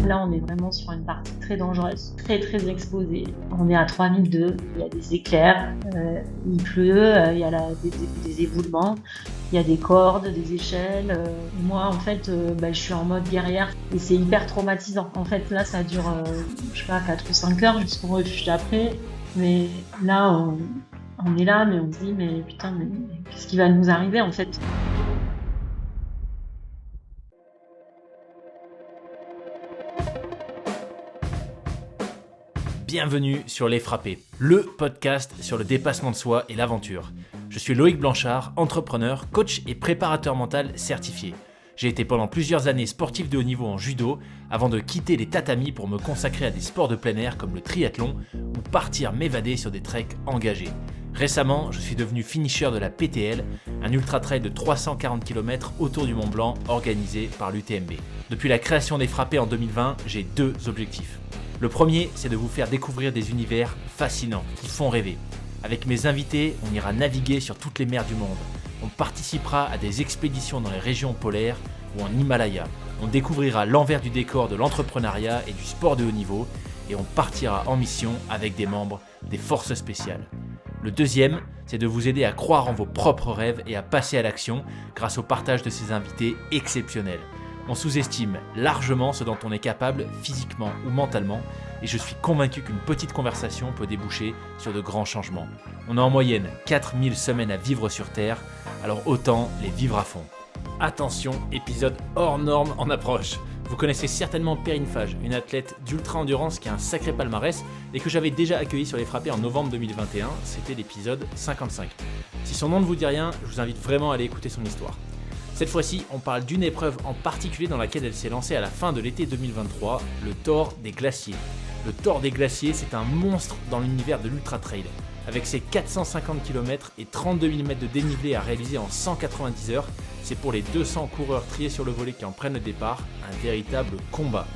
Là, on est vraiment sur une partie très dangereuse, très très exposée. On est à 3002, il y a des éclairs, il pleut, il y a des éboulements, il y a des cordes, des échelles. Moi, en fait, je suis en mode guerrière et c'est hyper traumatisant. En fait, là, ça dure, je sais pas, 4 ou 5 heures jusqu'au refuge d'après. Mais là, on est là, mais on se dit, mais putain, mais qu'est-ce qui va nous arriver en fait? Bienvenue sur Les Frappés, le podcast sur le dépassement de soi et l'aventure. Je suis Loïc Blanchard, entrepreneur, coach et préparateur mental certifié. J'ai été pendant plusieurs années sportif de haut niveau en judo avant de quitter les tatamis pour me consacrer à des sports de plein air comme le triathlon ou partir m'évader sur des treks engagés. Récemment, je suis devenu finisher de la PTL, un ultra-trail de 340 km autour du Mont Blanc organisé par l'UTMB. Depuis la création des Frappés en 2020, j'ai deux objectifs. Le premier, c'est de vous faire découvrir des univers fascinants, qui font rêver. Avec mes invités, on ira naviguer sur toutes les mers du monde. On participera à des expéditions dans les régions polaires ou en Himalaya. On découvrira l'envers du décor de l'entrepreneuriat et du sport de haut niveau. Et on partira en mission avec des membres des forces spéciales. Le deuxième, c'est de vous aider à croire en vos propres rêves et à passer à l'action grâce au partage de ces invités exceptionnels. On sous-estime largement ce dont on est capable physiquement ou mentalement et je suis convaincu qu'une petite conversation peut déboucher sur de grands changements. On a en moyenne 4000 semaines à vivre sur Terre, alors autant les vivre à fond. Attention, épisode hors norme en approche. Vous connaissez certainement Perrine Fage, une athlète d'ultra-endurance qui a un sacré palmarès et que j'avais déjà accueilli sur les Frappés en novembre 2021, c'était l'épisode 55. Si son nom ne vous dit rien, je vous invite vraiment à aller écouter son histoire. Cette fois-ci, on parle d'une épreuve en particulier dans laquelle elle s'est lancée à la fin de l'été 2023, le Tour des Glaciers. Le Tour des Glaciers, c'est un monstre dans l'univers de l'ultra-trail. Avec ses 450 km et 32 000 mètres de dénivelé à réaliser en 190 heures, c'est pour les 200 coureurs triés sur le volet qui en prennent le départ, un véritable combat.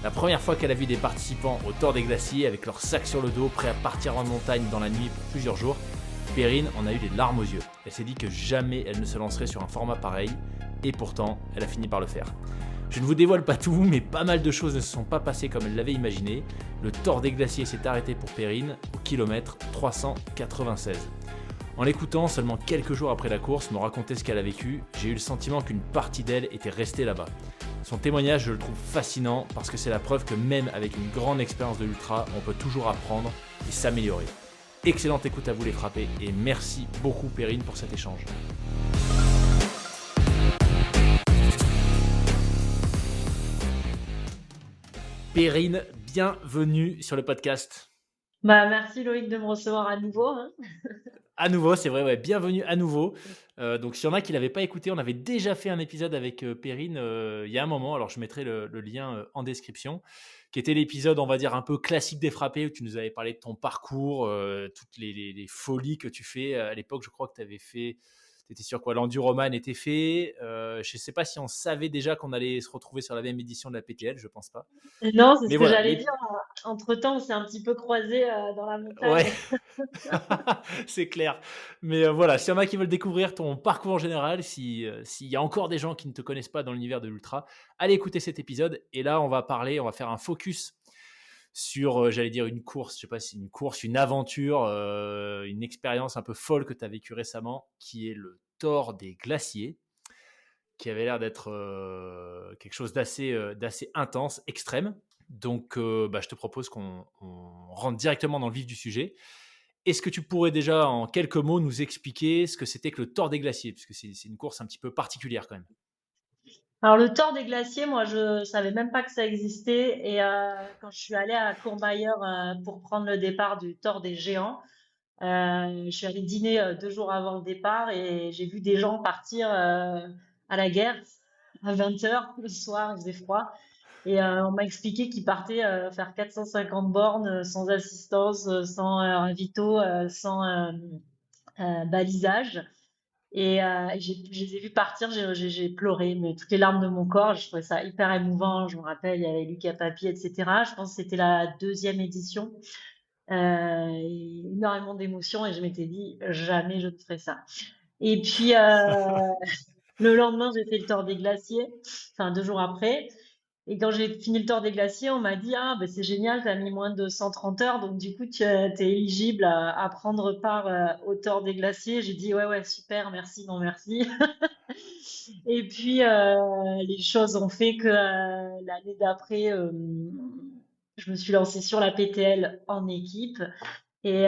La première fois qu'elle a vu des participants au Tour des Glaciers avec leurs sacs sur le dos, prêts à partir en montagne dans la nuit pour plusieurs jours, Perrine en a eu les larmes aux yeux. Elle s'est dit que jamais elle ne se lancerait sur un format pareil, et pourtant, elle a fini par le faire. Je ne vous dévoile pas tout, mais pas mal de choses ne se sont pas passées comme elle l'avait imaginé. Le Tour des Glaciers s'est arrêté pour Perrine au kilomètre 396. En l'écoutant, seulement quelques jours après la course, me raconter ce qu'elle a vécu, j'ai eu le sentiment qu'une partie d'elle était restée là-bas. Son témoignage, je le trouve fascinant parce que c'est la preuve que même avec une grande expérience de l'ultra, on peut toujours apprendre et s'améliorer. Excellente écoute à vous les frappés et merci beaucoup Perrine pour cet échange. Perrine, bienvenue sur le podcast. Merci Loïc de me recevoir à nouveau. À nouveau, c'est vrai, ouais, bienvenue à nouveau. Donc s'il y en a qui ne l'avaient pas écouté, on avait déjà fait un épisode avec Perrine il y a un moment, alors je mettrai le lien en description, qui était l'épisode, on va dire, un peu classique des frappés, où tu nous avais parlé de ton parcours, toutes les folies que tu fais. À l'époque, je crois que tu avais fait, tu étais sur quoi, l'Enduroman était fait. Je ne sais pas si on savait déjà qu'on allait se retrouver sur la même édition de la PTL, je ne pense pas. Non, c'est ce Mais que voilà, j'allais dire. Entre-temps, on s'est un petit peu croisés dans la ouais, montagne. c'est clair. Mais voilà, s'il y en a qui veulent découvrir ton parcours en général, s'il y a encore des gens qui ne te connaissent pas dans l'univers de l'ultra, allez écouter cet épisode. Et là, on va faire un focus sur, j'allais dire une course, je sais pas si une course, une aventure, une expérience un peu folle que tu as vécue récemment, qui est le Tour des Glaciers, qui avait l'air d'être quelque chose d'assez intense, extrême. Donc, je te propose qu'on rentre directement dans le vif du sujet. Est-ce que tu pourrais déjà, en quelques mots, nous expliquer ce que c'était que le Tour des Glaciers? Parce que c'est une course un petit peu particulière quand même. Alors le Tour des Glaciers, moi je savais même pas que ça existait et quand je suis allée à Courmayeur pour prendre le départ du Tour des Géants, je suis allée dîner 2 jours avant le départ et j'ai vu des gens partir à la guerre à 20 heures le soir, il faisait froid. Et on m'a expliqué qu'ils partaient faire 450 bornes sans assistance, sans ravito, sans balisage. Et je les ai vus partir, j'ai pleuré, mais toutes les larmes de mon corps. Je trouvais ça hyper émouvant. Je me rappelle, il y avait Lucas Papi, etc. Je pense que c'était la deuxième édition. Énormément d'émotions et je m'étais dit, jamais je ne ferai ça. Et puis, le lendemain, j'ai fait le Tour des Glaciers, enfin 2 jours après. Et quand j'ai fini le Tour des Glaciers, on m'a dit, ah, ben c'est génial, tu as mis moins de 130 heures, donc du coup, tu es éligible à prendre part au Tour des Glaciers. J'ai dit, ouais, ouais, super, merci, non, merci. Et puis, les choses ont fait que l'année d'après, je me suis lancée sur la PTL en équipe. Et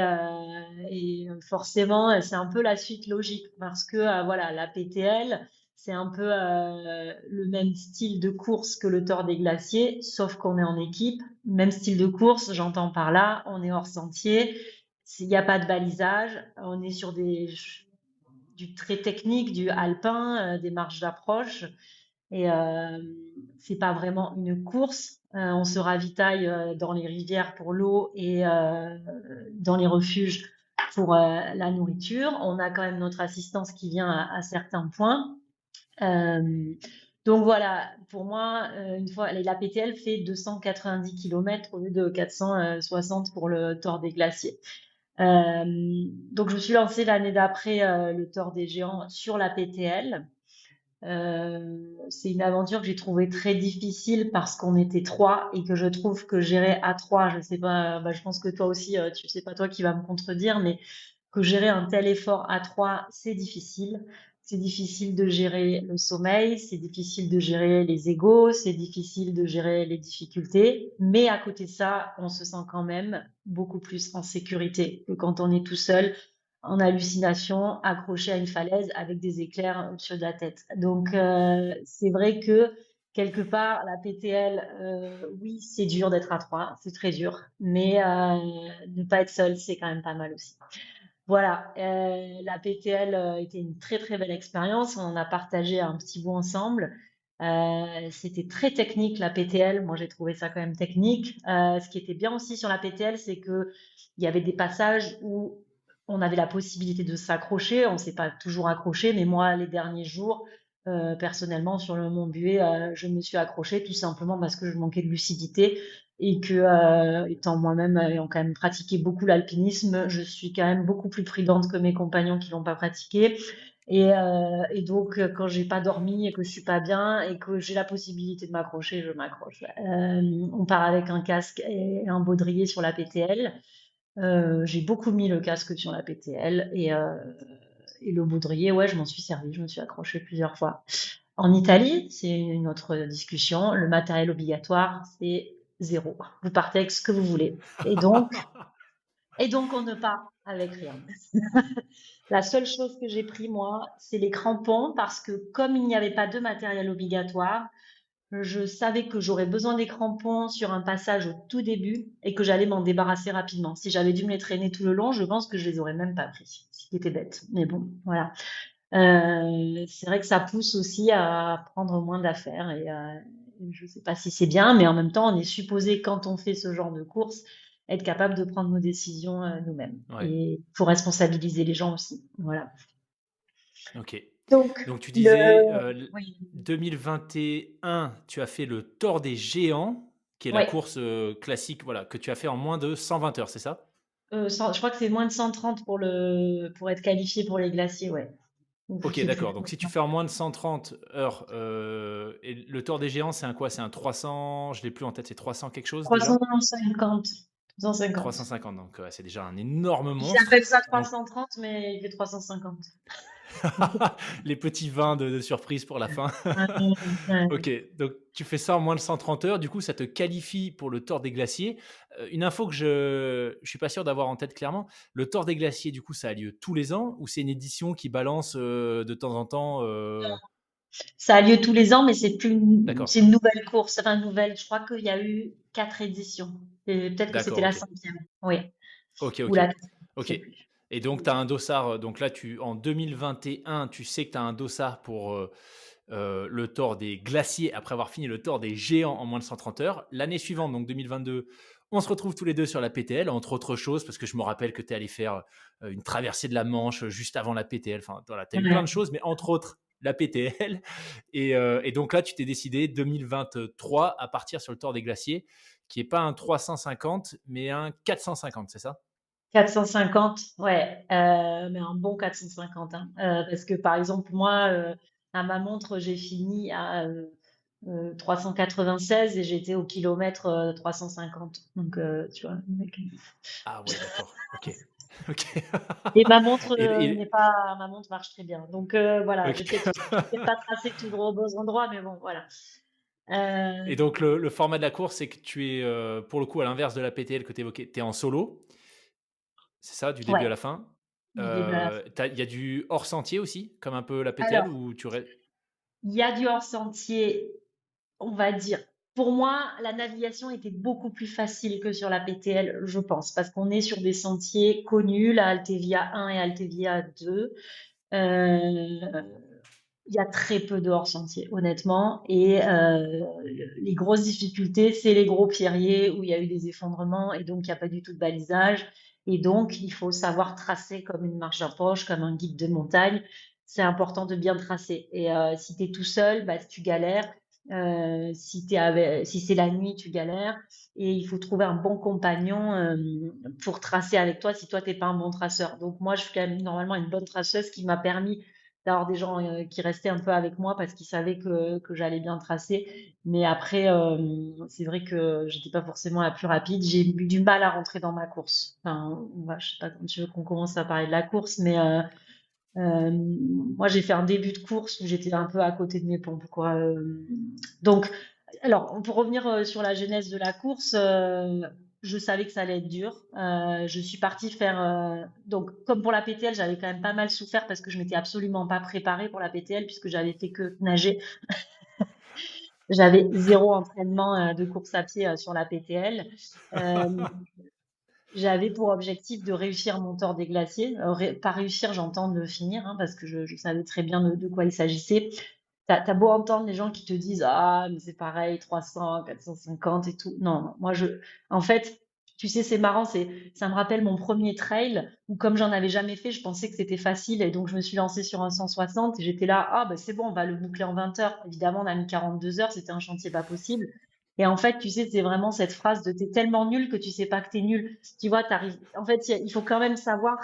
forcément, c'est un peu la suite logique parce que voilà, la PTL, c'est un peu le même style de course que le Tour des Glaciers, sauf qu'on est en équipe. Même style de course, j'entends par là, on est hors sentier, il n'y a pas de balisage, on est sur du très technique, du alpin, des marches d'approche. Et c'est pas vraiment une course. On se ravitaille dans les rivières pour l'eau et dans les refuges pour la nourriture. On a quand même notre assistance qui vient à certains points. Euh, donc voilà, pour moi, une fois, la PTL fait 290 km au lieu de 460 pour le Tour des Glaciers. Donc je me suis lancée l'année d'après le Tour des Géants sur la PTL. C'est une aventure que j'ai trouvée très difficile parce qu'on était trois et que je trouve que gérer à trois, je sais pas, bah, je pense que toi aussi, tu sais pas toi qui va me contredire, mais que gérer un tel effort à trois, c'est difficile. C'est difficile de gérer le sommeil, c'est difficile de gérer les égos, c'est difficile de gérer les difficultés, mais à côté de ça, on se sent quand même beaucoup plus en sécurité que quand on est tout seul en hallucination, accroché à une falaise avec des éclairs au-dessus de la tête. Donc, c'est vrai que quelque part, la PTL, oui, c'est dur d'être à trois, c'est très dur, mais ne pas être seul, c'est quand même pas mal aussi. Voilà, la PTL était une très très belle expérience. On en a partagé un petit bout ensemble. C'était très technique la PTL. Moi, j'ai trouvé ça quand même technique. Ce qui était bien aussi sur la PTL, c'est que il y avait des passages où on avait la possibilité de s'accrocher. On ne s'est pas toujours accroché, mais moi, les derniers jours, personnellement, sur le Mont Buet, je me suis accrochée tout simplement parce que je manquais de lucidité et que, étant moi-même ayant quand même pratiqué beaucoup l'alpinisme, je suis quand même beaucoup plus prudente que mes compagnons qui l'ont pas pratiqué. Et donc, quand j'ai pas dormi et que je suis pas bien et que j'ai la possibilité de m'accrocher, je m'accroche. On part avec un casque et un baudrier sur la PTL. J'ai beaucoup mis le casque sur la PTL et le baudrier, ouais, je m'en suis servi, je me suis accrochée plusieurs fois. En Italie, c'est une autre discussion. Le matériel obligatoire, c'est zéro. Vous partez avec ce que vous voulez. Et donc on ne part avec rien. La seule chose que j'ai pris, moi, c'est les crampons parce que comme il n'y avait pas de matériel obligatoire, je savais que j'aurais besoin des crampons sur un passage au tout début et que j'allais m'en débarrasser rapidement. Si j'avais dû me les traîner tout le long, je pense que je les aurais même pas pris, ce qui était bête. Mais bon, voilà. C'est vrai que ça pousse aussi à prendre moins d'affaires et je ne sais pas si c'est bien, mais en même temps, on est supposé, quand on fait ce genre de course, être capable de prendre nos décisions nous-mêmes Ouais, et faut responsabiliser les gens aussi. Voilà. ok. Donc, Donc tu le... disais, Oui, 2021, tu as fait le Tour des Géants, qui est la ouais. course classique, voilà, que tu as fait en moins de 120 heures, c'est ça? Je crois que c'est moins de 130 pour être qualifié pour les glaciers, ouais. Ou je Ok, sais plus. d'accord. Donc si tu fais en moins de 130 heures, et le Tour des Géants, c'est un quoi? C'est un 300, je l'ai plus en tête, c'est 300 quelque chose déjà? 350. 350. 350, donc c'est déjà un énorme Ils monstre. appellent ça Donc 330, mais il fait 350. les petits vins de surprise pour la fin. Ouais. Ok, donc tu fais ça en moins de 130 heures, du coup ça te qualifie pour le Tour des Glaciers. Une info que je suis pas sûr d'avoir en tête clairement, le Tour des Glaciers, du coup ça a lieu tous les ans ou c'est une édition qui balance de temps en temps Ça a lieu tous les ans, mais D'accord, c'est une nouvelle course. Enfin, nouvelle. Je crois qu'il y a eu 4 éditions. Et peut-être que c'était d'accord, la ok. cinquième. Oui. Ok, Ou ok. la quatrième. Je Ok. sais plus. Et donc, tu as un dossard. Donc là, en 2021, tu sais que tu as un dossard pour le Tour des Glaciers après avoir fini le Tour des Géants en moins de 130 heures. L'année suivante, donc 2022, on se retrouve tous les deux sur la PTL, entre autres choses, parce que je me rappelle que tu es allé faire une traversée de la Manche juste avant la PTL. Enfin, voilà, tu as eu plein Ouais. de choses, mais entre autres, la PTL. Et donc là, tu t'es décidé 2023 à partir sur le Tour des Glaciers, qui n'est pas un 350, mais un 450, c'est ça? 450, ouais, mais un bon 450, hein. Parce que par exemple, moi, à ma montre, j'ai fini à 396 et j'étais au kilomètre 350. Donc, tu vois, le mec. Ah ouais, d'accord. Ok. Ok. Et ma montre n'est Et, pas, ma montre marche très bien. Donc, voilà, ok. j'ai peut-être pas tracé toujours aux bons endroits, mais bon, voilà. Euh, Et donc, le format de la course, c'est que tu es, pour le coup, à l'inverse de la PTL que tu évoquais, tu es en solo, c'est ça, du début ouais, à la fin. du début à la fin. Il y a du hors sentier aussi, comme un peu la PTL, Alors, ou tu restes. il y a du hors-sentier, on va dire. Pour moi, la navigation était beaucoup plus facile que sur la PTL, je pense, parce qu'on est sur des sentiers connus, la Altevia 1 et Altevia 2. Euh, il y a très peu de hors-sentier, honnêtement. Et les grosses difficultés, c'est les gros pierriers où il y a eu des effondrements et donc il n'y a pas du tout de balisage. Et donc, il faut savoir tracer comme une marche d'approche, comme un guide de montagne. C'est important de bien tracer. Et si tu es tout seul, bah, tu galères. Si c'est la nuit, tu galères. Et il faut trouver un bon compagnon pour tracer avec toi si toi, tu n'es pas un bon traceur. Donc, moi, je suis quand même normalement une bonne traceuse qui m'a permis d'avoir des gens qui restaient un peu avec moi parce qu'ils savaient que j'allais bien tracer. Mais après, c'est vrai que j'étais pas forcément la plus rapide. J'ai eu du mal à rentrer dans ma course. Enfin, je sais pas quand tu veux qu'on commence à parler de la course, mais euh, moi j'ai fait un début de course où j'étais un peu à côté de mes pompes, quoi. Donc, alors, pour revenir sur la genèse de la course, je savais que ça allait être dur. Je suis partie faire. Donc, comme pour la PTL, j'avais quand même pas mal souffert parce que je m'étais absolument pas préparée pour la PTL puisque j'avais fait que nager. J'avais zéro entraînement de course à pied sur la PTL. Euh, J'avais pour objectif de réussir mon tort des glaciers. Pas réussir, j'entends de finir, hein, parce que je savais très bien de quoi il s'agissait. T'as beau entendre les gens qui te disent ah mais c'est pareil 300 450 et tout, non, non, en fait tu sais c'est marrant, ça me rappelle mon premier trail où comme j'en avais jamais fait je pensais que c'était facile et donc je me suis lancée sur un 160 et j'étais là ah bah c'est bon on va le boucler en 20 heures, évidemment on a mis 42 heures, c'était un chantier pas possible. Et en fait, tu sais, c'est vraiment cette phrase de t'es tellement nul que tu sais pas que t'es nul. Tu vois, t'arrives. En fait, il faut quand même savoir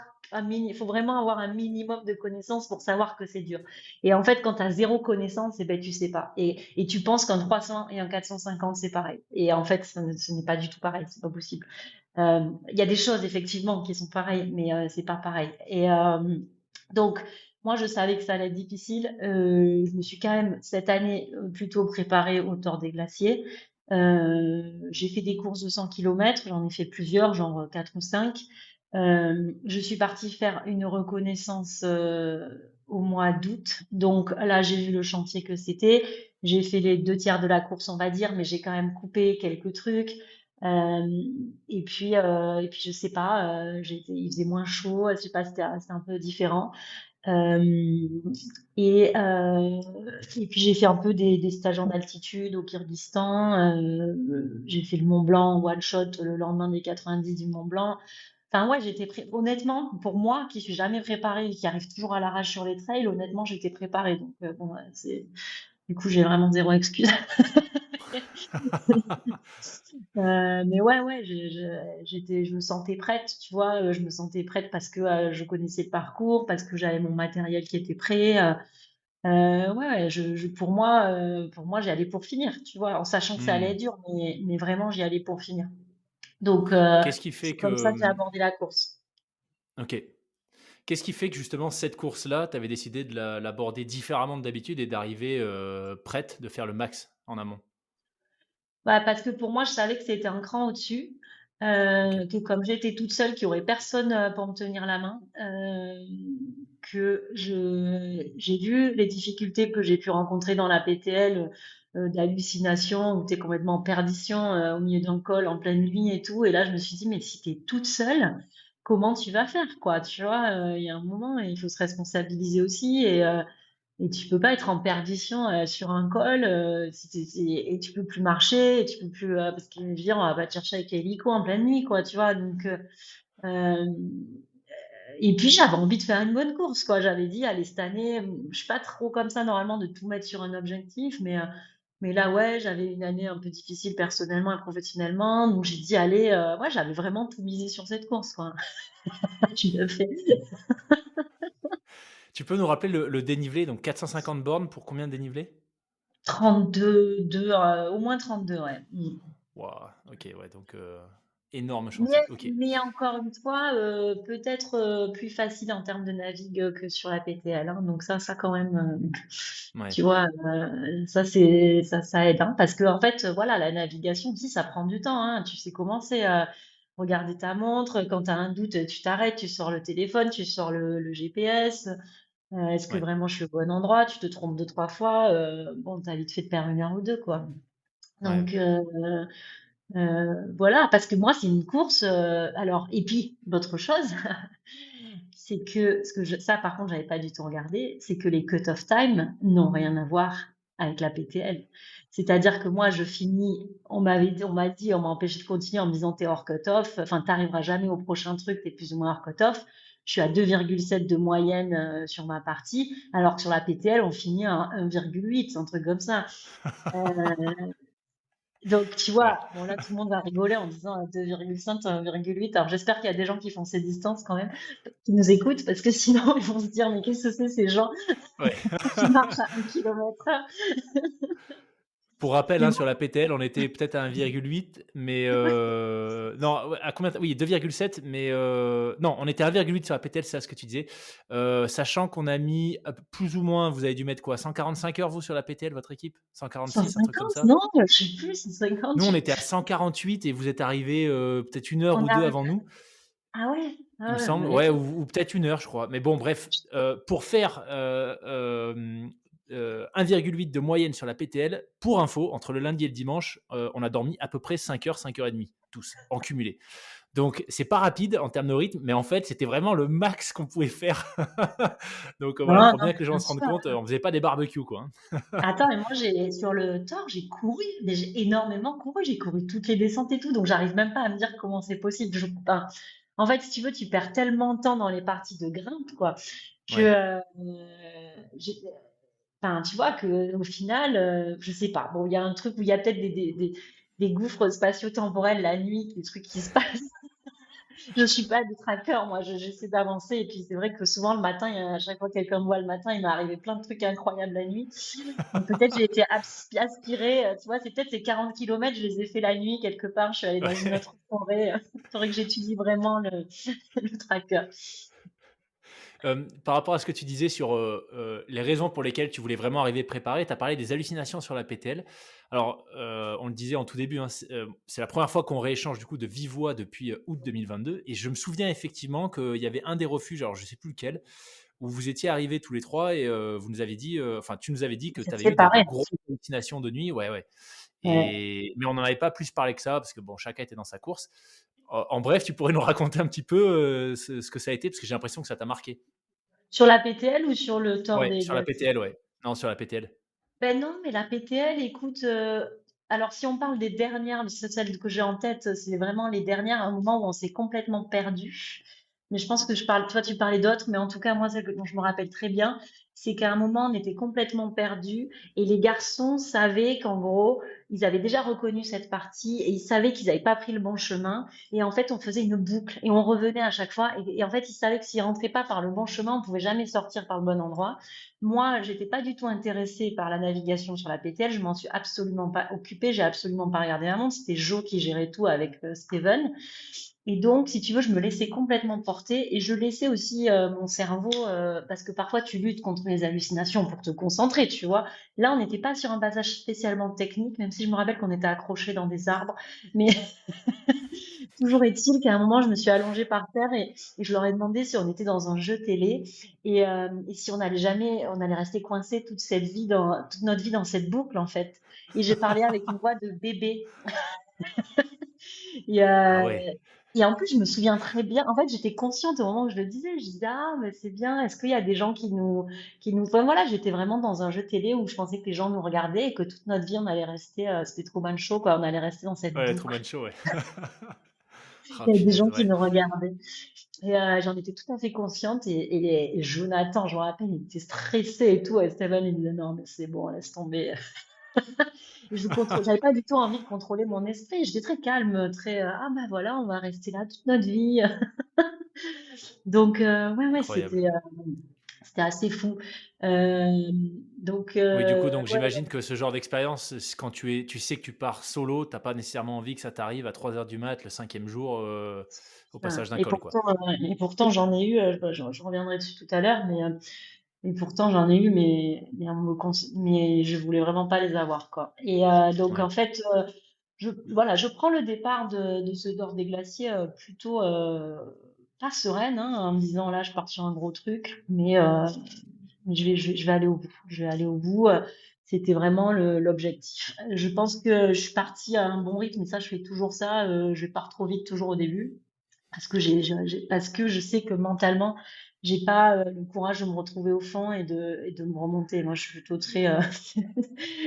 il faut vraiment avoir un minimum de connaissances pour savoir que c'est dur. Et en fait, quand tu as zéro connaissance, eh ben, tu sais pas. Et tu penses qu'un 300 et un 450, c'est pareil. Et en fait, ce n'est pas du tout pareil, c'est pas possible. Il y a des choses, effectivement, qui sont pareilles, mais c'est pas pareil. Et donc, moi, je savais que ça allait être difficile. Je me suis quand même, cette année, plutôt préparée au Tour des Glaciers. J'ai fait des courses de 100 km, j'en ai fait plusieurs, genre 4 ou 5. Je suis partie faire une reconnaissance au mois d'août. Donc là, j'ai vu le chantier que c'était. J'ai fait les deux tiers de la course, on va dire, mais j'ai quand même coupé quelques trucs. Euh, et puis je sais pas, il faisait moins chaud, je sais pas, c'était un peu différent. Euh, et, euh, et puis j'ai fait un peu des stages en altitude au Kyrgyzstan. J'ai fait le Mont Blanc one shot le lendemain des 90 du Mont Blanc. Enfin ouais, honnêtement, pour moi qui suis jamais préparée et qui arrive toujours à l'arrache sur les trails, honnêtement j'étais préparée. Donc bon, ouais, du coup j'ai vraiment zéro excuse. Mais ouais, ouais, je me sentais prête, tu vois, je me sentais prête parce que je connaissais le parcours, parce que j'avais mon matériel qui était prêt. Ouais, ouais, pour moi, j'y allais pour finir, tu vois, en sachant que ça allait être Hmm. dur, mais vraiment, j'y allais pour finir. Donc, Qu'est-ce qui c'est fait comme ça que. que j'ai abordé la course. Ok. Qu'est-ce qui fait que justement cette course-là, tu avais décidé de l'aborder différemment de d'habitude et d'arriver prête, de faire le max en amont? Bah, parce que pour moi, je savais que c'était un cran au-dessus, Ok. que comme j'étais toute seule, qu'il n'y aurait personne pour me tenir la main, j'ai vu les difficultés que j'ai pu rencontrer dans la PTL, d'hallucination, où tu es complètement en perdition au milieu d'un col en pleine nuit et tout. Et là, je me suis dit, mais si tu es toute seule, comment tu vas faire, quoi? Tu vois, il y a un moment, il faut se responsabiliser aussi. Et tu peux pas être en perdition sur un col et tu peux plus marcher et tu peux plus parce que je veux dire on va pas te chercher avec l'hélico en pleine nuit quoi tu vois donc euh, et puis j'avais envie de faire une bonne course quoi j'avais dit allez cette année je suis pas trop comme ça normalement de tout mettre sur un objectif mais là ouais j'avais une année un peu difficile personnellement et professionnellement donc j'ai dit allez ouais j'avais vraiment tout misé sur cette course quoi. Tu l'as fait. Tu peux nous rappeler le dénivelé, donc 450 bornes pour combien de dénivelé? 32, au moins 32, ouais. Waouh, ok, ouais, donc énorme Mais, chantier. Ok, mais encore une fois, peut-être plus facile en termes de navigue que sur la PTL, hein. Donc ça quand même, ouais, tu vois, ça aide, hein, parce que en fait, voilà, la navigation aussi, ça prend du temps, hein. Tu sais comment c'est, regarder ta montre, quand tu as un doute, tu t'arrêtes, tu sors le téléphone, tu sors le GPS. Est-ce que ouais, vraiment je suis au bon endroit? Tu te trompes deux, trois fois, bon, t'as vite fait de perdre une heure ou deux, quoi. ouais, Donc, voilà, parce que moi, c'est une course. Alors, et puis, l'autre chose, c'est que, ça, par contre, j'avais pas du tout regardé, c'est que les cut-off time n'ont rien à voir avec la PTL. C'est-à-dire que moi, je finis, on m'a empêché de continuer en me disant t'es hors cut-off, enfin, t'arriveras jamais au prochain truc, t'es plus ou moins hors cut-off. Je suis à 2,7 de moyenne sur ma partie, alors que sur la PTL, on finit à 1,8, un truc comme ça. Euh, donc, tu ouais. vois, bon, là, tout le monde va rigoler en disant 2,5, 1,8. Alors, j'espère qu'il y a des gens qui font ces distances quand même, qui nous écoutent, parce que sinon, ils vont se dire, mais qu'est-ce que c'est ces gens Ouais. qui marchent à 1 km/h? Pour rappel, Mais hein, bon, sur la PTL, on était peut-être à 1,8, mais non, ouais, à combien oui, 2,7, mais non, on était à 1,8 sur la PTL, c'est ça ce que tu disais. Sachant qu'on a mis plus ou moins, vous avez dû mettre quoi, 145 heures vous sur la PTL, votre équipe 146, un truc comme 150? ça. Non, je sais plus, Nous, on 158. était à 148 et vous êtes arrivé peut-être une heure On ou deux a... avant nous. Ah ouais? Il Ah me ouais, on semble, avait ouais, fait. ou peut-être une heure, je crois. Mais bon, bref, pour faire 1,8 de moyenne sur la PTL, pour info, entre le lundi et le dimanche, on a dormi à peu près 5 heures, 5 heures et demie, tous, en cumulé. Donc, c'est pas rapide en termes de rythme, mais en fait, c'était vraiment le max qu'on pouvait faire. Donc, voilà, Non, pour non, bien que mais les gens bien se rendent sûr. compte, on faisait pas des barbecues, quoi, hein. Attends, mais moi, sur le Thor, j'ai couru, mais j'ai énormément couru. J'ai couru toutes les descentes et tout, donc j'arrive même pas à me dire comment c'est possible. Enfin, en fait, si tu veux, tu perds tellement de temps dans les parties de grimpe, quoi, que, Ouais. j'ai- enfin, tu vois que au final, je sais pas. Bon, il y a un truc où il y a peut-être des gouffres spatio-temporels la nuit, des trucs qui se passent. Je suis pas des trackers, moi, j'essaie d'avancer. Et puis, c'est vrai que souvent, le matin, à chaque fois que quelqu'un me voit le matin, il m'est arrivé plein de trucs incroyables la nuit. Donc, peut-être j'ai été aspirée, tu vois, c'est peut-être ces 40 kilomètres, je les ai fait la nuit quelque part. Je suis allée dans une Ouais. autre forêt. Il faudrait que j'étudie vraiment le tracker. Par rapport à ce que tu disais sur les raisons pour lesquelles tu voulais vraiment arriver préparé, tu as parlé des hallucinations sur la PTL. Alors, on le disait en tout début, hein, c'est la première fois qu'on rééchange du coup de vive voix depuis août 2022. Et je me souviens effectivement qu'il y avait un des refuges, alors je ne sais plus lequel, où vous étiez arrivés tous les trois et vous nous avez dit, enfin, tu nous avais dit que tu C'est avais eu des séparé. grosses hallucinations de nuit. Ouais, ouais. Ouais. Mais on n'en avait pas plus parlé que ça parce que bon, chacun était dans sa course. En bref, tu pourrais nous raconter un petit peu ce que ça a été parce que j'ai l'impression que ça t'a marqué. Sur la PTL ou sur le tort Ouais, des sur la glaciers? PTL, ouais. Non, sur la PTL. Ben non, mais la PTL, écoute, alors si on parle des dernières, c'est celle que j'ai en tête, c'est vraiment les dernières, un moment où on s'est complètement perdu. Mais je pense que toi tu parlais d'autres, mais en tout cas, moi, celle dont je me rappelle très bien, c'est qu'à un moment, on était complètement perdu et les garçons savaient qu'en gros, ils avaient déjà reconnu cette partie et ils savaient qu'ils n'avaient pas pris le bon chemin. Et en fait, on faisait une boucle et on revenait à chaque fois. Et en fait, ils savaient que s'ils rentraient pas par le bon chemin, on pouvait jamais sortir par le bon endroit. Moi, j'étais pas du tout intéressée par la navigation sur la PTL. Je m'en suis absolument pas occupée. J'ai absolument pas regardé la montre. C'était Jo qui gérait tout avec Steven. Et donc, si tu veux, je me laissais complètement porter et je laissais aussi mon cerveau, parce que parfois tu luttes contre les hallucinations pour te concentrer, tu vois. Là, on n'était pas sur un passage spécialement technique, même si je me rappelle qu'on était accrochés dans des arbres. Mais toujours est-il qu'à un moment, je me suis allongée par terre et je leur ai demandé si on était dans un jeu télé et si on allait rester coincé toute notre vie dans cette boucle, en fait. Et j'ai parlé avec une voix de bébé. Et, Ah euh, ouais, et en plus, je me souviens très bien. En fait, j'étais consciente au moment où je le disais. Je disais, ah, mais c'est bien. Est-ce qu'il y a des gens enfin, voilà, j'étais vraiment dans un jeu télé où je pensais que les gens nous regardaient et que toute notre vie, on allait rester, c'était Truman Show, quoi. On allait rester dans cette ouais, boucle. Truman Show, ouais. Ah Il y avait des punaise, gens qui ouais. nous regardaient. Et j'en étais tout à fait consciente. Et Jonathan, je me rappelle, il était stressé et tout. Et Steven, il disait, non, mais c'est bon, laisse tomber. J'avais pas du tout envie de contrôler mon esprit. J'étais très calme, très, ah ben voilà, on va rester là toute notre vie. Donc, ouais, ouais, Incroyable. C'était assez fou. Euh, donc, Oui, du coup, donc ouais, j'imagine que ce genre d'expérience, quand tu sais que tu pars solo, t'as pas nécessairement envie que ça t'arrive à 3 heures du mat, le cinquième jour, au passage d'un col, quoi. et pourtant j'en ai eu, je reviendrai dessus tout à l'heure, et pourtant j'en ai eu, mais je voulais vraiment pas les avoir, quoi. Donc Ouais. en fait, voilà, je prends le départ de ce Dor des Glaciers plutôt pas sereine, hein, en me disant là je pars sur un gros truc, mais je vais aller au bout. Je vais aller au bout. C'était vraiment l'objectif. Je pense que je suis partie à un bon rythme, et ça, je fais toujours ça. Je pars trop vite toujours au début parce que parce que je sais que mentalement, j'ai pas le courage de me retrouver au fond et de me remonter. Moi, je suis plutôt très,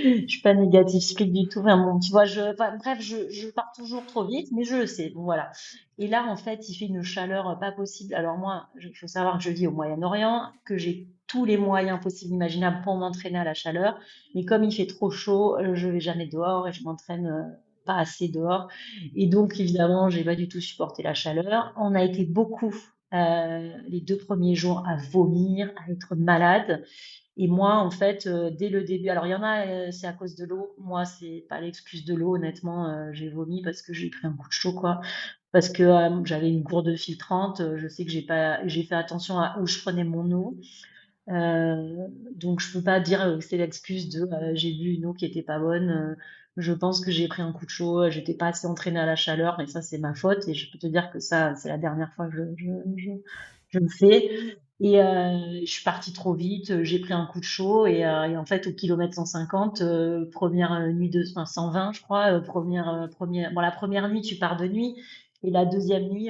je suis pas négative speak du tout. Enfin, bon, tu vois, enfin, bref, je pars toujours trop vite, mais je le sais. Bon, voilà. Et là, en fait, il fait une chaleur pas possible. Alors moi, il faut savoir que je vis au Moyen-Orient, que j'ai tous les moyens possibles imaginables pour m'entraîner à la chaleur. Mais comme il fait trop chaud, je vais jamais dehors et je m'entraîne pas assez dehors. Et donc, évidemment, j'ai pas du tout supporté la chaleur. On a été beaucoup les 2 premiers jours à vomir, à être malade. Et moi, en fait, dès le début, alors il y en a, c'est à cause de l'eau. Moi, c'est pas l'excuse de l'eau, honnêtement. J'ai vomi parce que j'ai pris un coup de chaud, quoi. Parce que j'avais une gourde filtrante. Je sais que j'ai fait attention à où je prenais mon eau. Euh, donc je peux pas dire que c'est l'excuse de j'ai bu une eau qui était pas bonne. Je pense que j'ai pris un coup de chaud, j'étais pas assez entraînée à la chaleur, mais ça c'est ma faute et je peux te dire que ça c'est la dernière fois que je le fais. Je suis partie trop vite, j'ai pris un coup de chaud et en fait au kilomètre 150, première nuit de, enfin 120 je crois, bon la première nuit tu pars de nuit et la deuxième nuit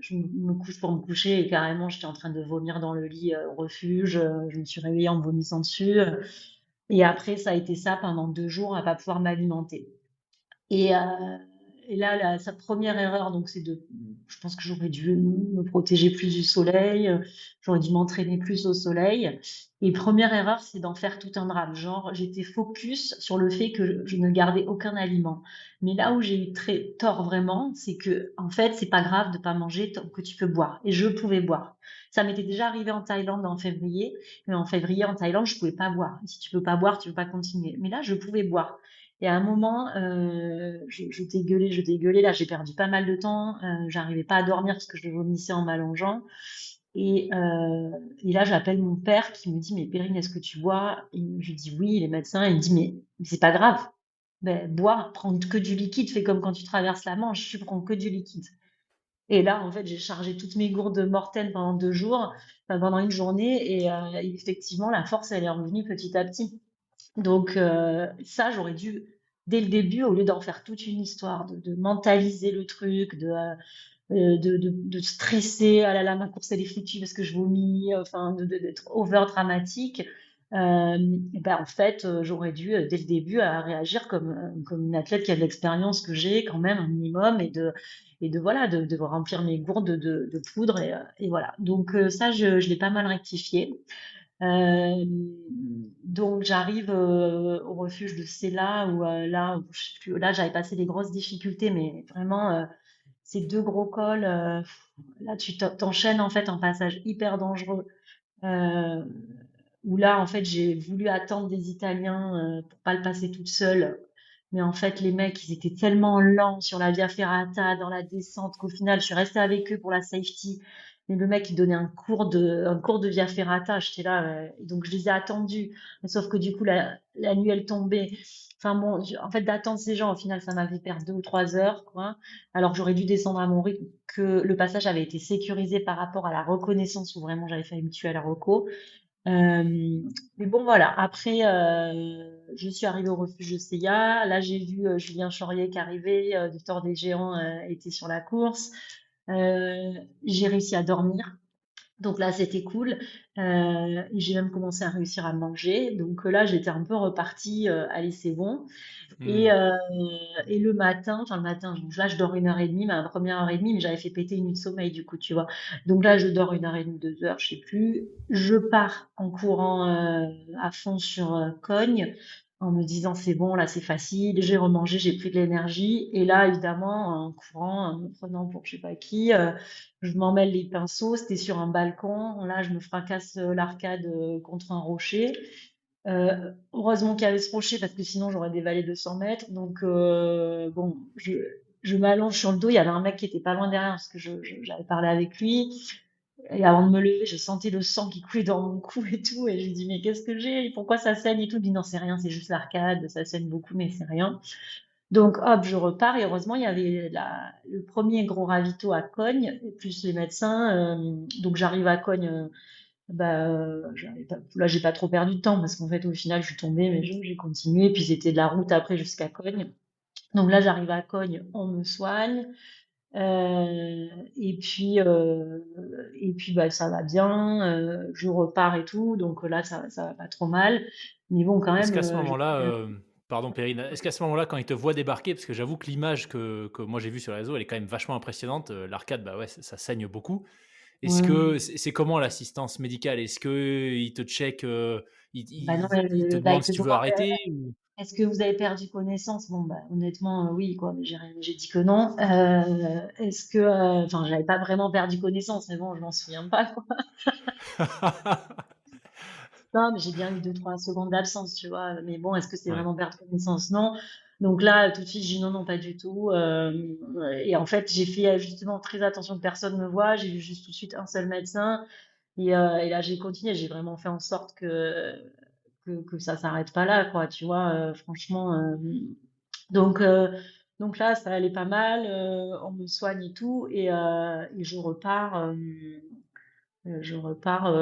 je me couche pour me coucher et carrément j'étais en train de vomir dans le lit au refuge. Je me suis réveillée en vomissant dessus. Et après, ça a été ça pendant 2 jours à pas pouvoir m'alimenter. Et, euh, et là, sa première erreur, donc je pense que j'aurais dû me protéger plus du soleil, j'aurais dû m'entraîner plus au soleil. Et première erreur, c'est d'en faire tout un drame. Genre, j'étais focus sur le fait que je ne gardais aucun aliment. Mais là où j'ai eu très tort vraiment, c'est que, en fait, c'est pas grave de pas manger tant que tu peux boire. Et je pouvais boire. Ça m'était déjà arrivé en Thaïlande en février, mais en février en Thaïlande, je pouvais pas boire. Si tu peux pas boire, tu peux pas continuer. Mais là, je pouvais boire. Et à un moment, je dégueulais, je dégueulais. Là, j'ai perdu pas mal de temps. J'arrivais pas à dormir parce que je vomissais en m'allongeant. Et, euh, et là, j'appelle mon père qui me dit, mais Perrine, est-ce que tu bois? Et je lui dis oui, il est médecin. Il me dit, mais c'est pas grave. Ben, bois, prends que du liquide. Fais comme quand tu traverses la Manche, tu prends que du liquide. Et là, en fait, j'ai chargé toutes mes gourdes mortelles pendant 2 jours, enfin, pendant une journée. Et effectivement, la force, elle est revenue petit à petit. Donc ça, j'aurais dû, dès le début, au lieu d'en faire toute une histoire, de mentaliser le truc, de stresser, ah là là, ma course elle est foutue parce que je vomis, enfin, d'être over dramatique, et ben, en fait, j'aurais dû, dès le début, réagir comme une athlète qui a de l'expérience que j'ai quand même, un minimum, voilà, de remplir mes gourdes de poudre, et voilà. Donc ça, je l'ai pas mal rectifié. Euh, donc j'arrive au refuge de Sella où je sais plus, là j'avais passé des grosses difficultés, mais vraiment ces 2 gros cols, là tu t'enchaînes en fait un passage hyper dangereux euh, où là en fait j'ai voulu attendre des Italiens pour pas le passer toute seule, mais en fait les mecs ils étaient tellement lents sur la Via Ferrata dans la descente qu'au final je suis restée avec eux pour la safety. Mais le mec, il donnait un cours de Via Ferrata. J'étais là, donc je les ai attendus. Mais sauf que du coup, la nuit, elle tombait. Enfin bon, en fait, d'attendre ces gens, au final, ça m'avait perdu 2 ou 3 heures, quoi. Alors que j'aurais dû descendre à mon rythme, que le passage avait été sécurisé par rapport à la reconnaissance où vraiment j'avais failli me tuer à la reco. Mais bon, voilà. Après, je suis arrivée au refuge de Seiya. Là, j'ai vu Julien Chaurier qui arrivait, Victor des Géants était sur la course. J'ai réussi à dormir. Donc là, c'était cool. J'ai même commencé à réussir à manger. Donc là, j'étais un peu repartie. Allez, c'est bon. Et, Hmm. euh, et le matin, donc là, je dors 1 heure et demie, ma première heure et demie, mais j'avais fait péter une nuit de sommeil, du coup, tu vois. Donc là, je dors 1 heure et demie, 2 heures, je sais plus. Je pars en courant à fond sur Cogne. en me disant c'est bon, là c'est facile, j'ai remangé, j'ai pris de l'énergie. Et là, évidemment, en courant, en me prenant pour je sais pas qui, je m'en mêle les pinceaux, c'était sur un balcon. Là, je me fracasse l'arcade contre un rocher. Heureusement qu'il y avait ce rocher parce que sinon j'aurais dévalé 200 mètres. Donc, bon, je m'allonge sur le dos. Il y avait un mec qui était pas loin derrière parce que j'avais parlé avec lui. Et avant de me lever, je sentais le sang qui coulait dans mon cou et tout. Et je lui dis, mais qu'est-ce que j'ai? Pourquoi ça saigne et tout? Il dit, non, c'est rien, c'est juste l'arcade, ça saigne beaucoup, mais c'est rien. Donc, hop, je repars. Et heureusement, il y avait le premier gros ravito à Cogne, et plus les médecins. Donc, j'arrive à Cogne. Là, j'ai pas trop perdu de temps parce qu'en fait, au final, je suis tombée, mais j'ai continué. Puis, c'était de la route après jusqu'à Cogne. Donc là, j'arrive à Cogne, on me soigne. Euh, et puis, euh, et puis bah, ça va bien, je repars et tout, donc là ça va pas trop mal. Mais bon, quand Est-ce même, qu'à ce moment-là, pardon Perrine, est-ce qu'à ce moment-là, quand ils te voient débarquer, parce que j'avoue que l'image que moi j'ai vue sur les réseaux, elle est quand même vachement impressionnante. L'arcade, bah ouais, ça saigne beaucoup. Est-ce ouais, que c'est comment l'assistance médicale? Est-ce que ils te checkent, bah non, ils te bah, demandent ils si te tu veux demandent, arrêter ou... est-ce que vous avez perdu connaissance? Bon, bah honnêtement, oui, quoi, mais j'ai dit que non. Est-ce que, enfin, j'avais pas vraiment perdu connaissance, mais bon, je m'en souviens pas, quoi. Non, mais j'ai bien eu 2, 3 secondes d'absence, tu vois. Mais bon, est-ce que c'est Ouais. vraiment perdre connaissance? Non. Donc là, tout de suite, j'ai dit non, non, pas du tout. Et en fait, j'ai fait justement très attention que personne me voie. J'ai vu juste tout de suite un seul médecin. Et là, j'ai continué. J'ai vraiment fait en sorte que ça s'arrête pas là, quoi. Tu vois, franchement. Donc, euh, donc là, ça allait pas mal. On me soigne et tout. Et je repars. Je repars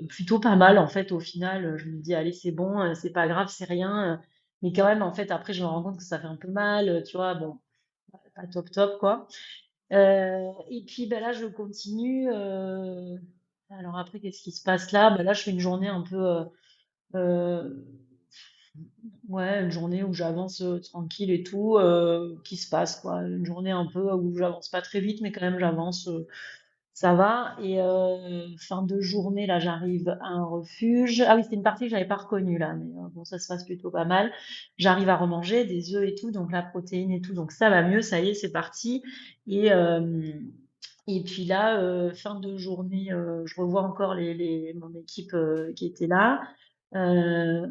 plutôt pas mal en fait au final. Je me dis allez c'est bon, c'est pas grave, c'est rien. Mais quand même en fait après je me rends compte que ça fait un peu mal, tu vois. Bon, pas top top quoi. Et puis ben là je continue. Alors après qu'est-ce qui se passe là? Ben là je fais une journée un peu euh, ouais une journée où j'avance tranquille et tout, qui se passe quoi. Une journée un peu où j'avance pas très vite mais quand même j'avance. Ça va. Et fin de journée, là, j'arrive à un refuge. Ah oui, c'était une partie que j'avais pas reconnue là, mais bon, ça se passe plutôt pas mal. J'arrive à remanger des œufs et tout, donc la protéine et tout, donc ça va mieux. Ça y est, c'est parti. Et et puis là, fin de journée, je revois encore mon équipe qui était là. Euh,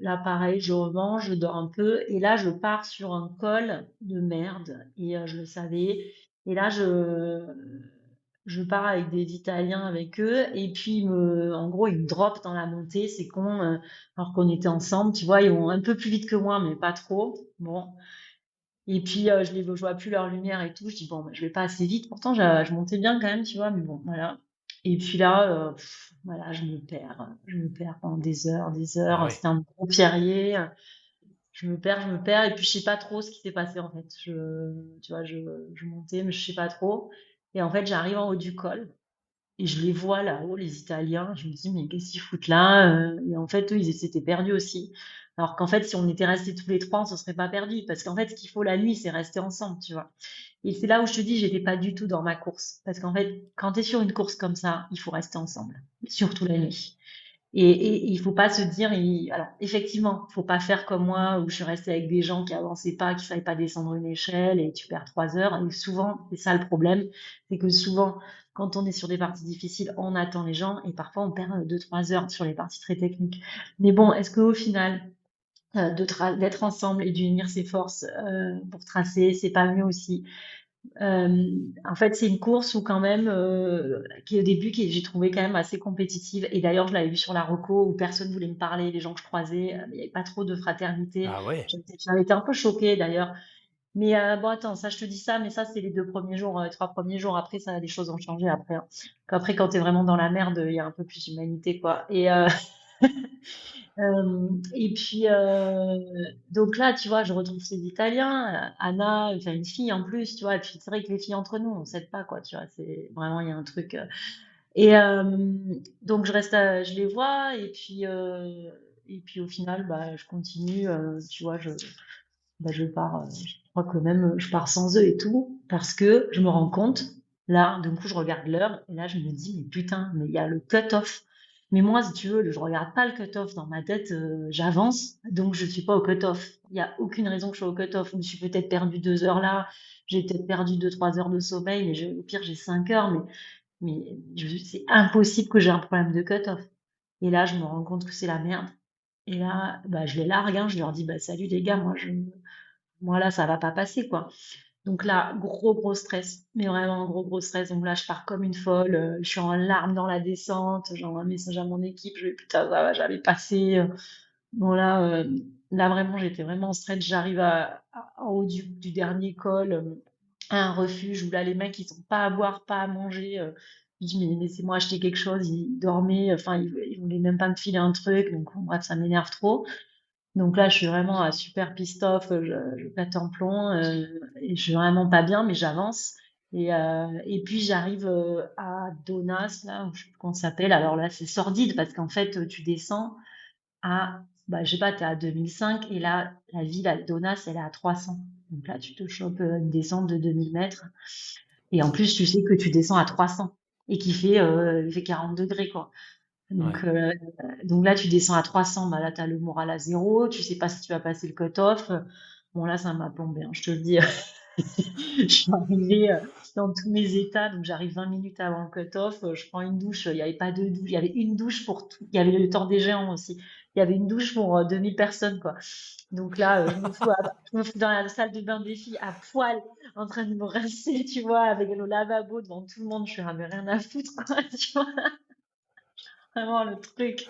Là, pareil, je remange, je dors un peu, et là, je pars sur un col de merde, et je le savais. Et là, je pars avec des Italiens avec eux, et puis en gros, ils me dropent dans la montée, c'est con, alors qu'on était ensemble, tu vois, ils vont un peu plus vite que moi, mais pas trop. Bon. Et puis, je vois plus leur lumière et tout, je dis, bon, bah, je vais pas assez vite, pourtant, je montais bien quand même, tu vois, mais bon, voilà. Et puis là, voilà, je me perds pendant des Ah heures, ouais. c'était un gros pierrier, je me perds, et puis je sais pas trop ce qui s'est passé en fait. Tu vois, je montais, mais je sais pas trop. Et en fait, j'arrive en haut du col, et je les vois là-haut, les Italiens. Je me dis, mais qu'est-ce qu'ils foutent là? Et en fait, eux, ils s'étaient perdus aussi. Alors qu'en fait, si on était restés tous les trois, on se serait pas perdus. Parce qu'en fait, ce qu'il faut la nuit, c'est rester ensemble, tu vois. Et c'est là où je te dis, j'étais pas du tout dans ma course. Parce qu'en fait, quand tu es sur une course comme ça, il faut rester ensemble. Surtout la nuit. Et il faut pas se dire, alors effectivement, faut pas faire comme moi où je suis restée avec des gens qui avançaient pas, qui savaient pas descendre une échelle et tu perds 3 heures. Et souvent, c'est ça le problème, c'est que souvent, quand on est sur des parties difficiles, on attend les gens et parfois on perd 2, 3 heures sur les parties très techniques. Mais bon, est-ce qu'au final, d'être ensemble et d'unir ses forces pour tracer, c'est pas mieux aussi? En fait, c'est une course où quand même, qui au début, j'ai trouvé quand même assez compétitive. Et d'ailleurs, je l'avais vu sur la reco où personne voulait me parler, les gens que je croisais, il n'y avait pas trop de fraternité. Ah ouais. J'avais été un peu choquée d'ailleurs. Mais bon, attends, ça, je te dis ça, mais ça, c'est les 2 premiers jours, les 3 premiers jours. Après, ça, les choses ont changé après, hein. Après, quand t'es vraiment dans la merde, il y a un peu plus d'humanité, quoi. Et puis, donc là, tu vois, je retrouve ces Italiens, Anna, enfin une fille en plus, tu vois, et puis c'est vrai que les filles entre nous, on s'aide pas, quoi, tu vois, c'est vraiment, il y a un truc. Et donc je les vois, et puis au final, bah, je continue, tu vois, je pars, je crois que même je pars sans eux et tout, parce que je me rends compte, là, d'un coup, je regarde l'heure, et là, je me dis, mais putain, mais il y a le cut-off. Mais moi, si tu veux, je regarde pas le cut-off dans ma tête, j'avance, donc je suis pas au cut-off. Il y a aucune raison que je sois au cut-off. Je me suis peut-être perdu 2 heures là, j'ai peut-être perdu 2-3 heures de sommeil, mais au pire, j'ai 5 heures, c'est impossible que j'ai un problème de cut-off. Et là, je me rends compte que c'est la merde. Et là, bah, je les largue, hein, je leur dis, bah, salut les gars, moi là, ça va pas passer, quoi. Donc là, gros stress, mais vraiment gros stress. Donc là, je pars comme une folle, je suis en larmes dans la descente, j'envoie un message à mon équipe, je dis putain, ça va, j'avais passé. Bon là vraiment, j'étais vraiment en stress. J'arrive en haut du dernier col, à un refuge où là, les mecs, ils ont pas à boire, pas à manger. Je dis, mais laissez-moi acheter quelque chose. Ils dormaient, enfin, ils voulaient même pas me filer un truc. Donc, bon, bref, ça m'énerve trop. Donc là, je suis vraiment à super pissed off, je pète un plomb, et je suis vraiment pas bien, mais j'avance. Et puis j'arrive à Donas, là, où je sais plus comment ça s'appelle. Alors là, c'est sordide parce qu'en fait, tu descends à, bah, je sais pas, t'es à 2005 et là, la ville à Donas, elle est à 300. Donc là, tu te chopes une descente de 2000 mètres. Et en plus, tu sais que tu descends à 300 et il fait 40 degrés, quoi. Ouais. Donc, euh, donc là, tu descends à 300, bah là, tu as le moral à zéro, tu sais pas si tu vas passer le cut-off. Bon, là, ça m'a plombé, hein, je te le dis. Je suis arrivée dans tous mes états, donc j'arrive 20 minutes avant le cut-off, je prends une douche, il n'y avait pas de douche, il y avait une douche pour tout, il y avait le temps des géants aussi, il y avait une douche pour 2000 personnes, quoi. Donc là, je me fous dans la salle de bain des filles à poil, en train de me rincer, tu vois, avec le lavabo devant tout le monde, je suis ah, mais rien à foutre, quoi, tu vois. Vraiment le truc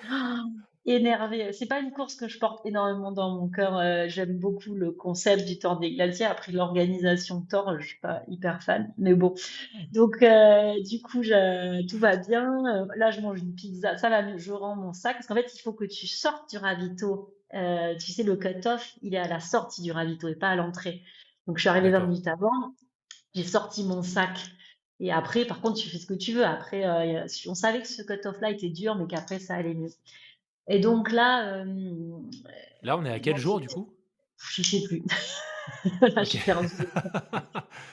énervé. C'est pas une course que je porte énormément dans mon cœur. J'aime beaucoup le concept du Tour des Glaciers. Après l'organisation de Tour, je suis pas hyper fan, mais bon. Donc du coup, tout va bien. Là, je mange une pizza. Ça va mieux. Je rends mon sac parce qu'en fait, il faut que tu sortes du ravito. Tu sais, le cut-off, il est à la sortie du ravito et pas à l'entrée. Donc je suis arrivée 20 D'accord. minutes avant. J'ai sorti mon sac. Et après, par contre, tu fais ce que tu veux. Après, on savait que ce cut-off-là était dur, mais qu'après, ça allait mieux. Et donc là, Là, on est à quel jour du coup? je sais plus. Là, je OK. suis perdue.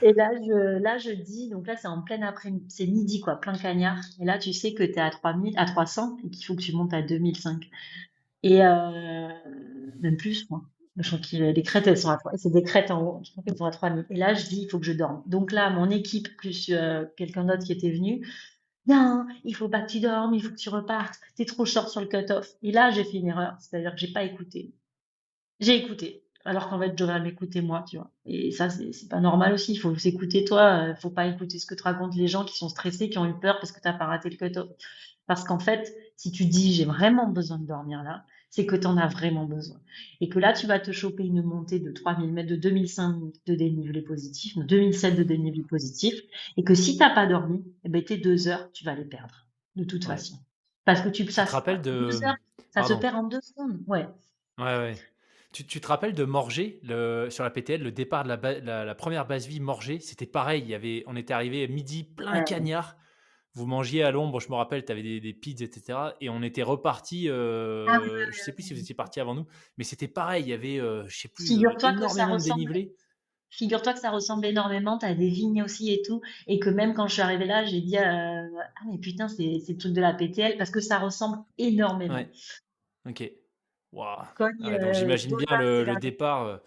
Et là, je dis, donc là, c'est en plein après-midi, c'est midi, quoi, plein cagnard. Et là, tu sais que tu es à 3000, à 300 et qu'il faut que tu montes à 2005. Et même plus, moi. Je crois que les crêtes, elles sont c'est des crêtes en haut. Je crois qu'elles sont à 3000. Et là, je dis, il faut que je dorme. Donc là, mon équipe, plus quelqu'un d'autre qui était venu, non, il faut pas que tu dormes, il faut que tu repartes. T'es trop short sur le cut-off. Et là, j'ai fait une erreur. C'est-à-dire que j'ai pas écouté. J'ai écouté. Alors qu'en fait, je devrais m'écouter moi, tu vois. Et ça, c'est pas normal aussi. Il faut s'écouter toi. Faut pas écouter ce que te racontent les gens qui sont stressés, qui ont eu peur parce que t'as pas raté le cut-off. Parce qu'en fait, si tu dis j'ai vraiment besoin de dormir là, c'est que tu en as vraiment besoin. Et que là, tu vas te choper une montée de 3000 mètres, de 2005 de dénivelé positif, de 2007 de dénivelé positif. Et que si t'as pas dormi, eh ben, tes 2 heures, tu vas les perdre. De toute Ouais. façon. Parce que Tu te rappelles 2 heures, ça se pardon. perd en 2 secondes. Ouais. Ouais, ouais. Tu te rappelles de Morgé, sur la PTL, le départ de la 1re base vie Morgé, c'était pareil, on était arrivé à midi, plein Ouais. cagnard. Vous mangiez à l'ombre, je me rappelle, tu avais des pizzas et cetera et on était repartis, Ah oui, je sais plus si vous étiez partis avant nous, mais c'était pareil, il y avait, je sais plus, Figure-toi que ça énormément de ressemble, dénivelé. figure-toi que ça ressemble énormément. T'as des vignes aussi et tout, et que même quand je suis arrivée là, j'ai dit ah mais putain c'est le truc de la PTL parce que ça ressemble énormément. Ouais, OK. Waouh! Ah Cogne ouais, donc j'imagine bien Donas, c'est le la départ,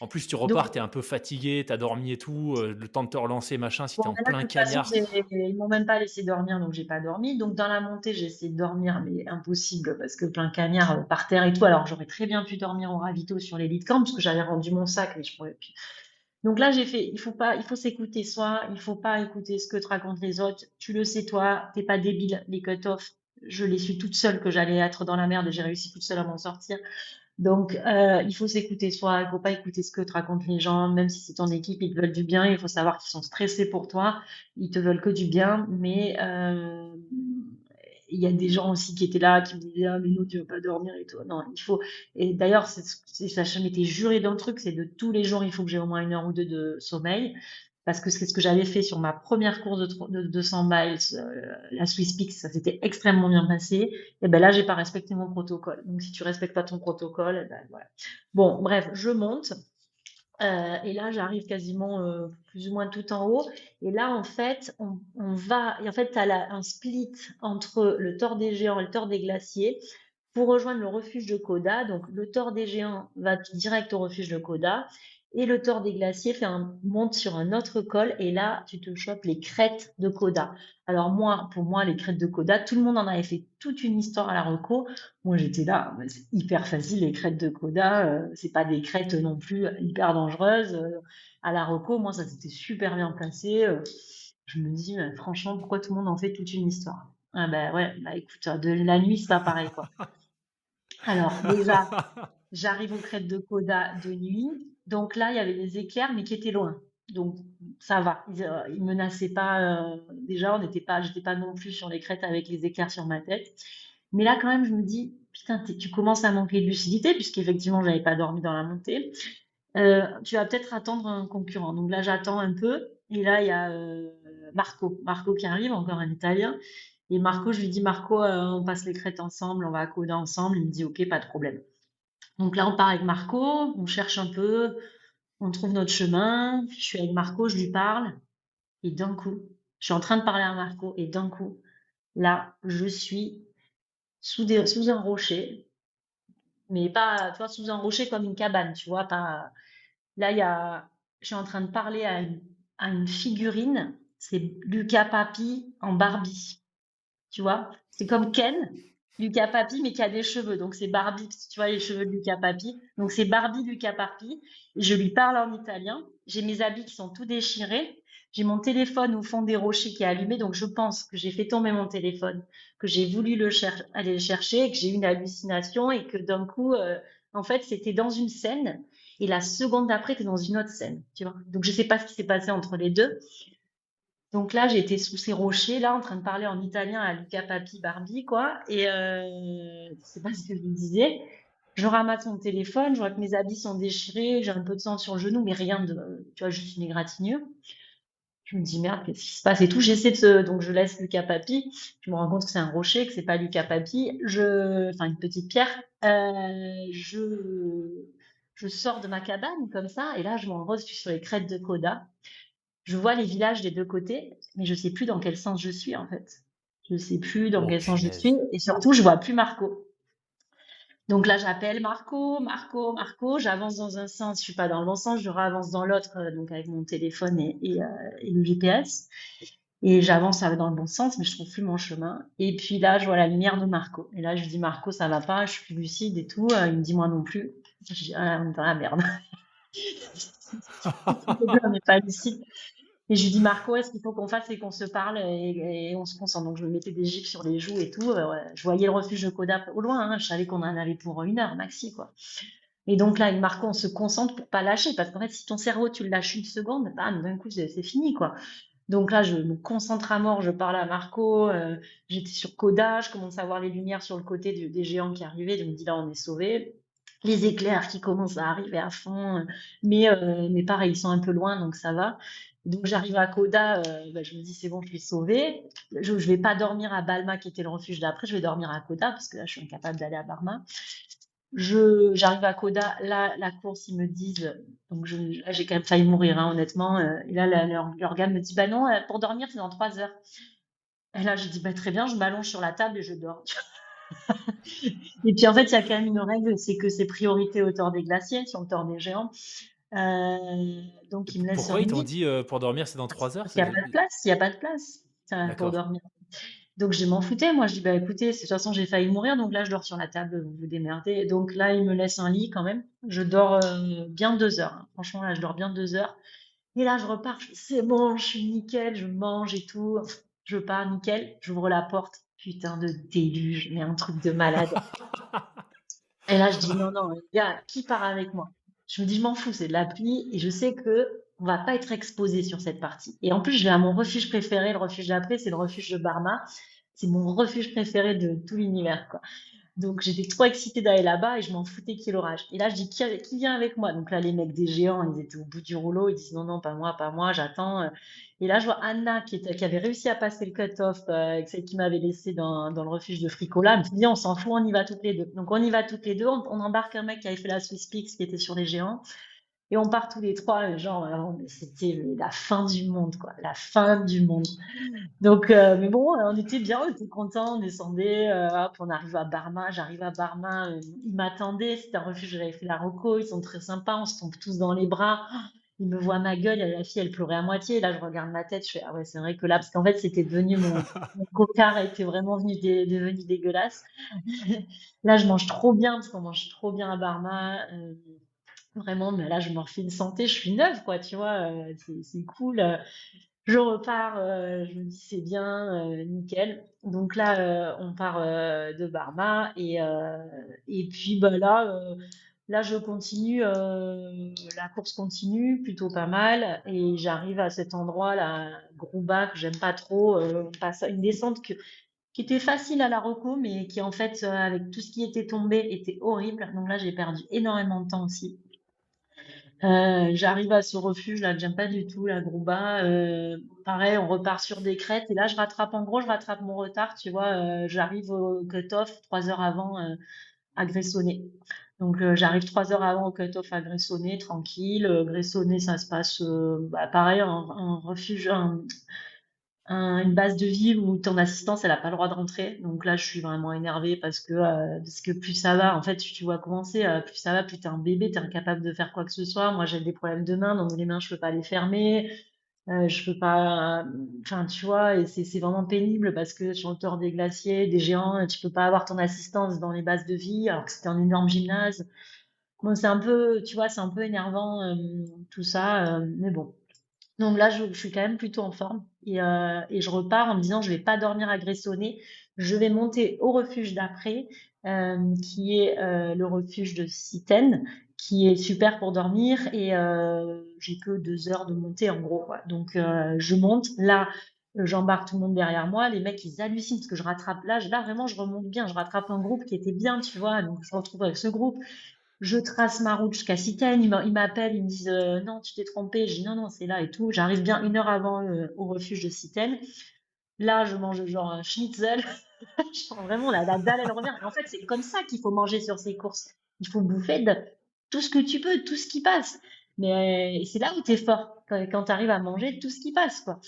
en plus tu donc repars, tu es un peu fatigué, tu as dormi et tout, le temps de te relancer machin, si bon, tu es en mais là, plein de toute façon, cagnard. ils m'ont même pas laissé dormir, donc j'ai pas dormi. Donc dans la montée, j'ai essayé de dormir, mais impossible parce que plein cagnard par terre et tout. Alors j'aurais très bien pu dormir au ravito sur les lits de camp parce que j'avais rendu mon sac, mais je pourrais plus. Donc là, j'ai fait, il faut s'écouter soi, il faut pas écouter ce que te racontent les autres. Tu le sais toi, t'es pas débile. Les cut-off, je les suis toute seule que j'allais être dans la merde et j'ai réussi toute seule à m'en sortir. Donc, il faut s'écouter soi, il faut pas écouter ce que te racontent les gens, même si c'est ton équipe, ils te veulent du bien, il faut savoir qu'ils sont stressés pour toi, ils te veulent que du bien, mais il y a des gens aussi qui étaient là, qui me disaient, ah, mais non, tu vas pas dormir et tout. Non, il faut, et d'ailleurs, ça, je m'étais juré d'un truc, c'est de tous les jours, il faut que j'ai au moins 1 heure ou 2 de sommeil, parce que c'est ce que j'avais fait sur ma première course de 200 miles, la Swiss Peaks, ça s'était extrêmement bien passé. Et ben là, j'ai pas respecté mon protocole. Donc, si tu respectes pas ton protocole, eh ben voilà. Bon, bref, je monte. Et là, j'arrive quasiment plus ou moins tout en haut. Et là, en fait, on va. Et en fait, tu as un split entre le Thor des Géants et le Thor des Glaciers pour rejoindre le refuge de Koda. Donc, le Thor des Géants va direct au refuge de Koda. Et le Thor des Glaciers monte sur un autre col. Et là, tu te chopes les crêtes de Koda. Alors, moi, pour moi, les crêtes de Koda, tout le monde en avait fait toute une histoire à la reco. Moi, j'étais là, mais c'est hyper facile, les crêtes de Coda, c'est pas des crêtes non plus hyper dangereuses. À la reco, moi, ça s'était super bien passé. Je me dis, franchement, pourquoi tout le monde en fait toute une histoire? Ah bah ouais, bah écoute, de la nuit, c'est pas pareil, quoi. Alors, déjà, j'arrive aux crêtes de Coda de nuit. Donc là, il y avait des éclairs, mais qui étaient loin. Donc, ça va. Ils menaçaient pas. Déjà, j'étais pas non plus sur les crêtes avec les éclairs sur ma tête. Mais là, quand même, je me dis, putain, tu commences à manquer de lucidité, puisqu'effectivement, j'avais pas dormi dans la montée. Tu vas peut-être attendre un concurrent. Donc là, j'attends un peu. Et là, il y a Marco qui arrive, encore un Italien. Et Marco, je lui dis, Marco, on passe les crêtes ensemble, on va à Coda ensemble. Il me dit, ok, pas de problème. Donc là, on part avec Marco, on cherche un peu, on trouve notre chemin. Je suis avec Marco, je lui parle. Et d'un coup, je suis en train de parler à Marco. Et d'un coup, là, je suis sous un rocher, mais pas, tu vois, sous un rocher comme une cabane, tu vois, pas. Là, je suis en train de parler à une figurine, c'est Lucas Papi en Barbie, tu vois. C'est comme Ken, Lucas Papi, mais qui a des cheveux. Donc c'est Barbie, tu vois, les cheveux de Lucas Papi. Donc c'est Barbie, Lucas Papi. Et je lui parle en italien. J'ai mes habits qui sont tout déchirés. J'ai mon téléphone au fond des rochers qui est allumé. Donc je pense que j'ai fait tomber mon téléphone, que j'ai voulu aller le chercher, que j'ai eu une hallucination et que d'un coup, en fait, c'était dans une scène. Et la seconde d'après, tu es dans une autre scène, tu vois. Donc je sais pas ce qui s'est passé entre les deux. Donc là, j'étais sous ces rochers, là, en train de parler en italien à Luca Papi Barbie, quoi. Et je sais pas ce que je lui disais. Je ramasse mon téléphone, je vois que mes habits sont déchirés, j'ai un peu de sang sur le genou, mais rien de, tu vois, juste une égratignure. Je me dis, merde, qu'est-ce qui se passe et tout. Donc je laisse Luca Papi. Je me rends compte que c'est un rocher, que c'est pas Luca Papi. Enfin, une petite pierre. Je sors de ma cabane comme ça, et là, je m'en je suis sur les crêtes de Coda. Je vois les villages des deux côtés, mais je sais plus dans quel sens je suis en fait. Je sais plus dans Oh quel sens je suis, punaise. et surtout je vois plus Marco. Donc là j'appelle Marco, Marco, Marco. J'avance dans un sens, je suis pas dans le bon sens, je avance dans l'autre, donc avec mon téléphone et le GPS. Et j'avance dans le bon sens, mais je trouve plus mon chemin. Et puis là, je vois la lumière de Marco. Et là, je dis Marco, ça va pas, je suis plus lucide et tout. Il me dit moi non plus. Je dis ah, on est dans la merde. Les deux, on n'est pas lucide. Et je lui dis, Marco, est-ce qu'il faut qu'on fasse, c'est qu'on se parle et on se concentre. Donc, je me mettais des gifs sur les joues et tout. Ouais. Je voyais le refuge de Koda au loin, hein. Je savais qu'on en avait pour une heure maxi, quoi. Et donc là, avec Marco, on se concentre pour pas lâcher. Parce qu'en fait, si ton cerveau, tu le lâches une seconde, bam, d'un coup, c'est fini, quoi. Donc là, je me concentre à mort, je parle à Marco. J'étais sur Koda, je commence à voir les lumières sur le côté des géants qui arrivaient. Je me dis, là, on est sauvés. Les éclairs qui commencent à arriver à fond. Mais pareil, ils sont un peu loin, donc ça va. Donc j'arrive à Koda, bah, je me dis, c'est bon, je suis sauvée. Je ne vais pas dormir à Balma, qui était le refuge d'après. Je vais dormir à Koda, parce que là, je suis incapable d'aller à Balma. J'arrive à Koda, là, la course, ils me disent, donc là, j'ai quand même failli mourir, hein, honnêtement. Et là, l'organe me dit, bah non, pour dormir, c'est dans 3 heures. Et là, je dis, bah très bien, je m'allonge sur la table et je dors. Et puis, en fait, il y a quand même une règle, c'est que c'est priorité au tort des glaciers, sur le tort des géants. Donc, ils me laissent Pourquoi ils t'ont dormir. dit pour dormir c'est dans 3 heures? Parce qu'il n'y a pas de place, il n'y a pas de place pour D'accord. dormir. Donc je m'en foutais, moi je dis bah écoutez, de toute façon j'ai failli mourir, donc là je dors sur la table, vous vous démerdez. Donc là il me laisse un lit quand même. Je dors bien 2 heures, hein. Franchement là je dors bien 2 heures. Et là je repars, c'est bon, je suis nickel, je mange et tout. Je pars nickel, j'ouvre la porte, putain de déluge, mais un truc de malade. Et là je dis non, non, les gars, qui part avec moi? Je me dis je m'en fous, c'est de la pluie et je sais que on va pas être exposé sur cette partie. Et en plus je vais à mon refuge préféré, le refuge d'après, c'est le refuge de Barma. C'est mon refuge préféré de tout l'univers, quoi. Donc j'étais trop excitée d'aller là-bas et je m'en foutais qu'il y ait l'orage. Et là je dis qui vient avec moi? Donc là les mecs des géants, ils étaient au bout du rouleau, ils disent non non pas moi, j'attends. Et là je vois Anna qui avait réussi à passer le cut-off, celle qui m'avait laissé dans le refuge de Fricola. Elle me dit on s'en fout, on y va toutes les deux. Donc on y va toutes les deux, on embarque un mec qui avait fait la Swiss Peaks qui était sur les géants. Et on part tous les trois, genre, vraiment, mais c'était la fin du monde, quoi, la fin du monde. Donc, mais bon, on était bien, on était contents, on descendait, hop, on arrive à Barma, j'arrive à Barma, ils m'attendaient, c'était un refuge, j'avais fait la reco, ils sont très sympas, on se tombe tous dans les bras. Ils me voient ma gueule, la fille, elle pleurait à moitié. Là, je regarde ma tête, je fais, ah ouais, c'est vrai que là, parce qu'en fait, c'était devenu mon cocard était vraiment devenu dégueulasse. Là, je mange trop bien, parce qu'on mange trop bien à Barma. Vraiment, mais là, je me refais une santé, je suis neuve, quoi, tu vois, c'est cool. Je repars, je me dis c'est bien, nickel. Donc là, on part de Barma et puis bah là je continue, la course continue plutôt pas mal et j'arrive à cet endroit là, Grouba que j'aime pas trop. On passe à une descente qui était facile à la reco, mais qui en fait avec tout ce qui était tombé était horrible. Donc là j'ai perdu énormément de temps aussi. J'arrive à ce refuge là que j'aime pas du tout, la Grouba. Pareil, on repart sur des crêtes et là je rattrape en gros, je rattrape mon retard, tu vois. J'arrive au cut-off 3 heures avant à Gressoney. Donc j'arrive 3 heures avant au cut-off à Gressoney, tranquille. Gressoney, ça se passe bah, pareil, un refuge, une base de ville où ton assistance, elle a pas le droit de rentrer. Donc là, je suis vraiment énervée parce que plus ça va, en fait, tu vois comment c'est, plus ça va, plus t'es un bébé, t'es incapable de faire quoi que ce soit. Moi, j'ai des problèmes de mains, donc les mains, je peux pas les fermer, je peux pas, enfin, tu vois, et c'est vraiment pénible parce que sur le tort des glaciers, des géants, tu peux pas avoir ton assistance dans les bases de vie, alors que c'était un énorme gymnase. Bon, c'est un peu, tu vois, c'est un peu énervant, tout ça, mais bon. Donc là, je suis quand même plutôt en forme et je repars en me disant je vais pas dormir à Gressoney, je vais monter au refuge d'après, qui est le refuge de Citène, qui est super pour dormir et j'ai que 2 heures de montée en gros, quoi. Donc je monte, là j'embarque tout le monde derrière moi, les mecs ils hallucinent parce que je rattrape là vraiment je remonte bien, je rattrape un groupe qui était bien, tu vois, donc je me retrouve avec ce groupe. Je trace ma route jusqu'à Citène, ils m'appellent, ils me disent non, tu t'es trompé. Je dis non, non, c'est là et tout. J'arrive bien 1 heure avant au refuge de Citène. Là, je mange genre un schnitzel. Je sens vraiment la dalle, elle revient. Et en fait, c'est comme ça qu'il faut manger sur ces courses. Il faut bouffer de tout ce que tu peux, tout ce qui passe. Mais c'est là où tu es fort, quand tu arrives à manger tout ce qui passe, quoi.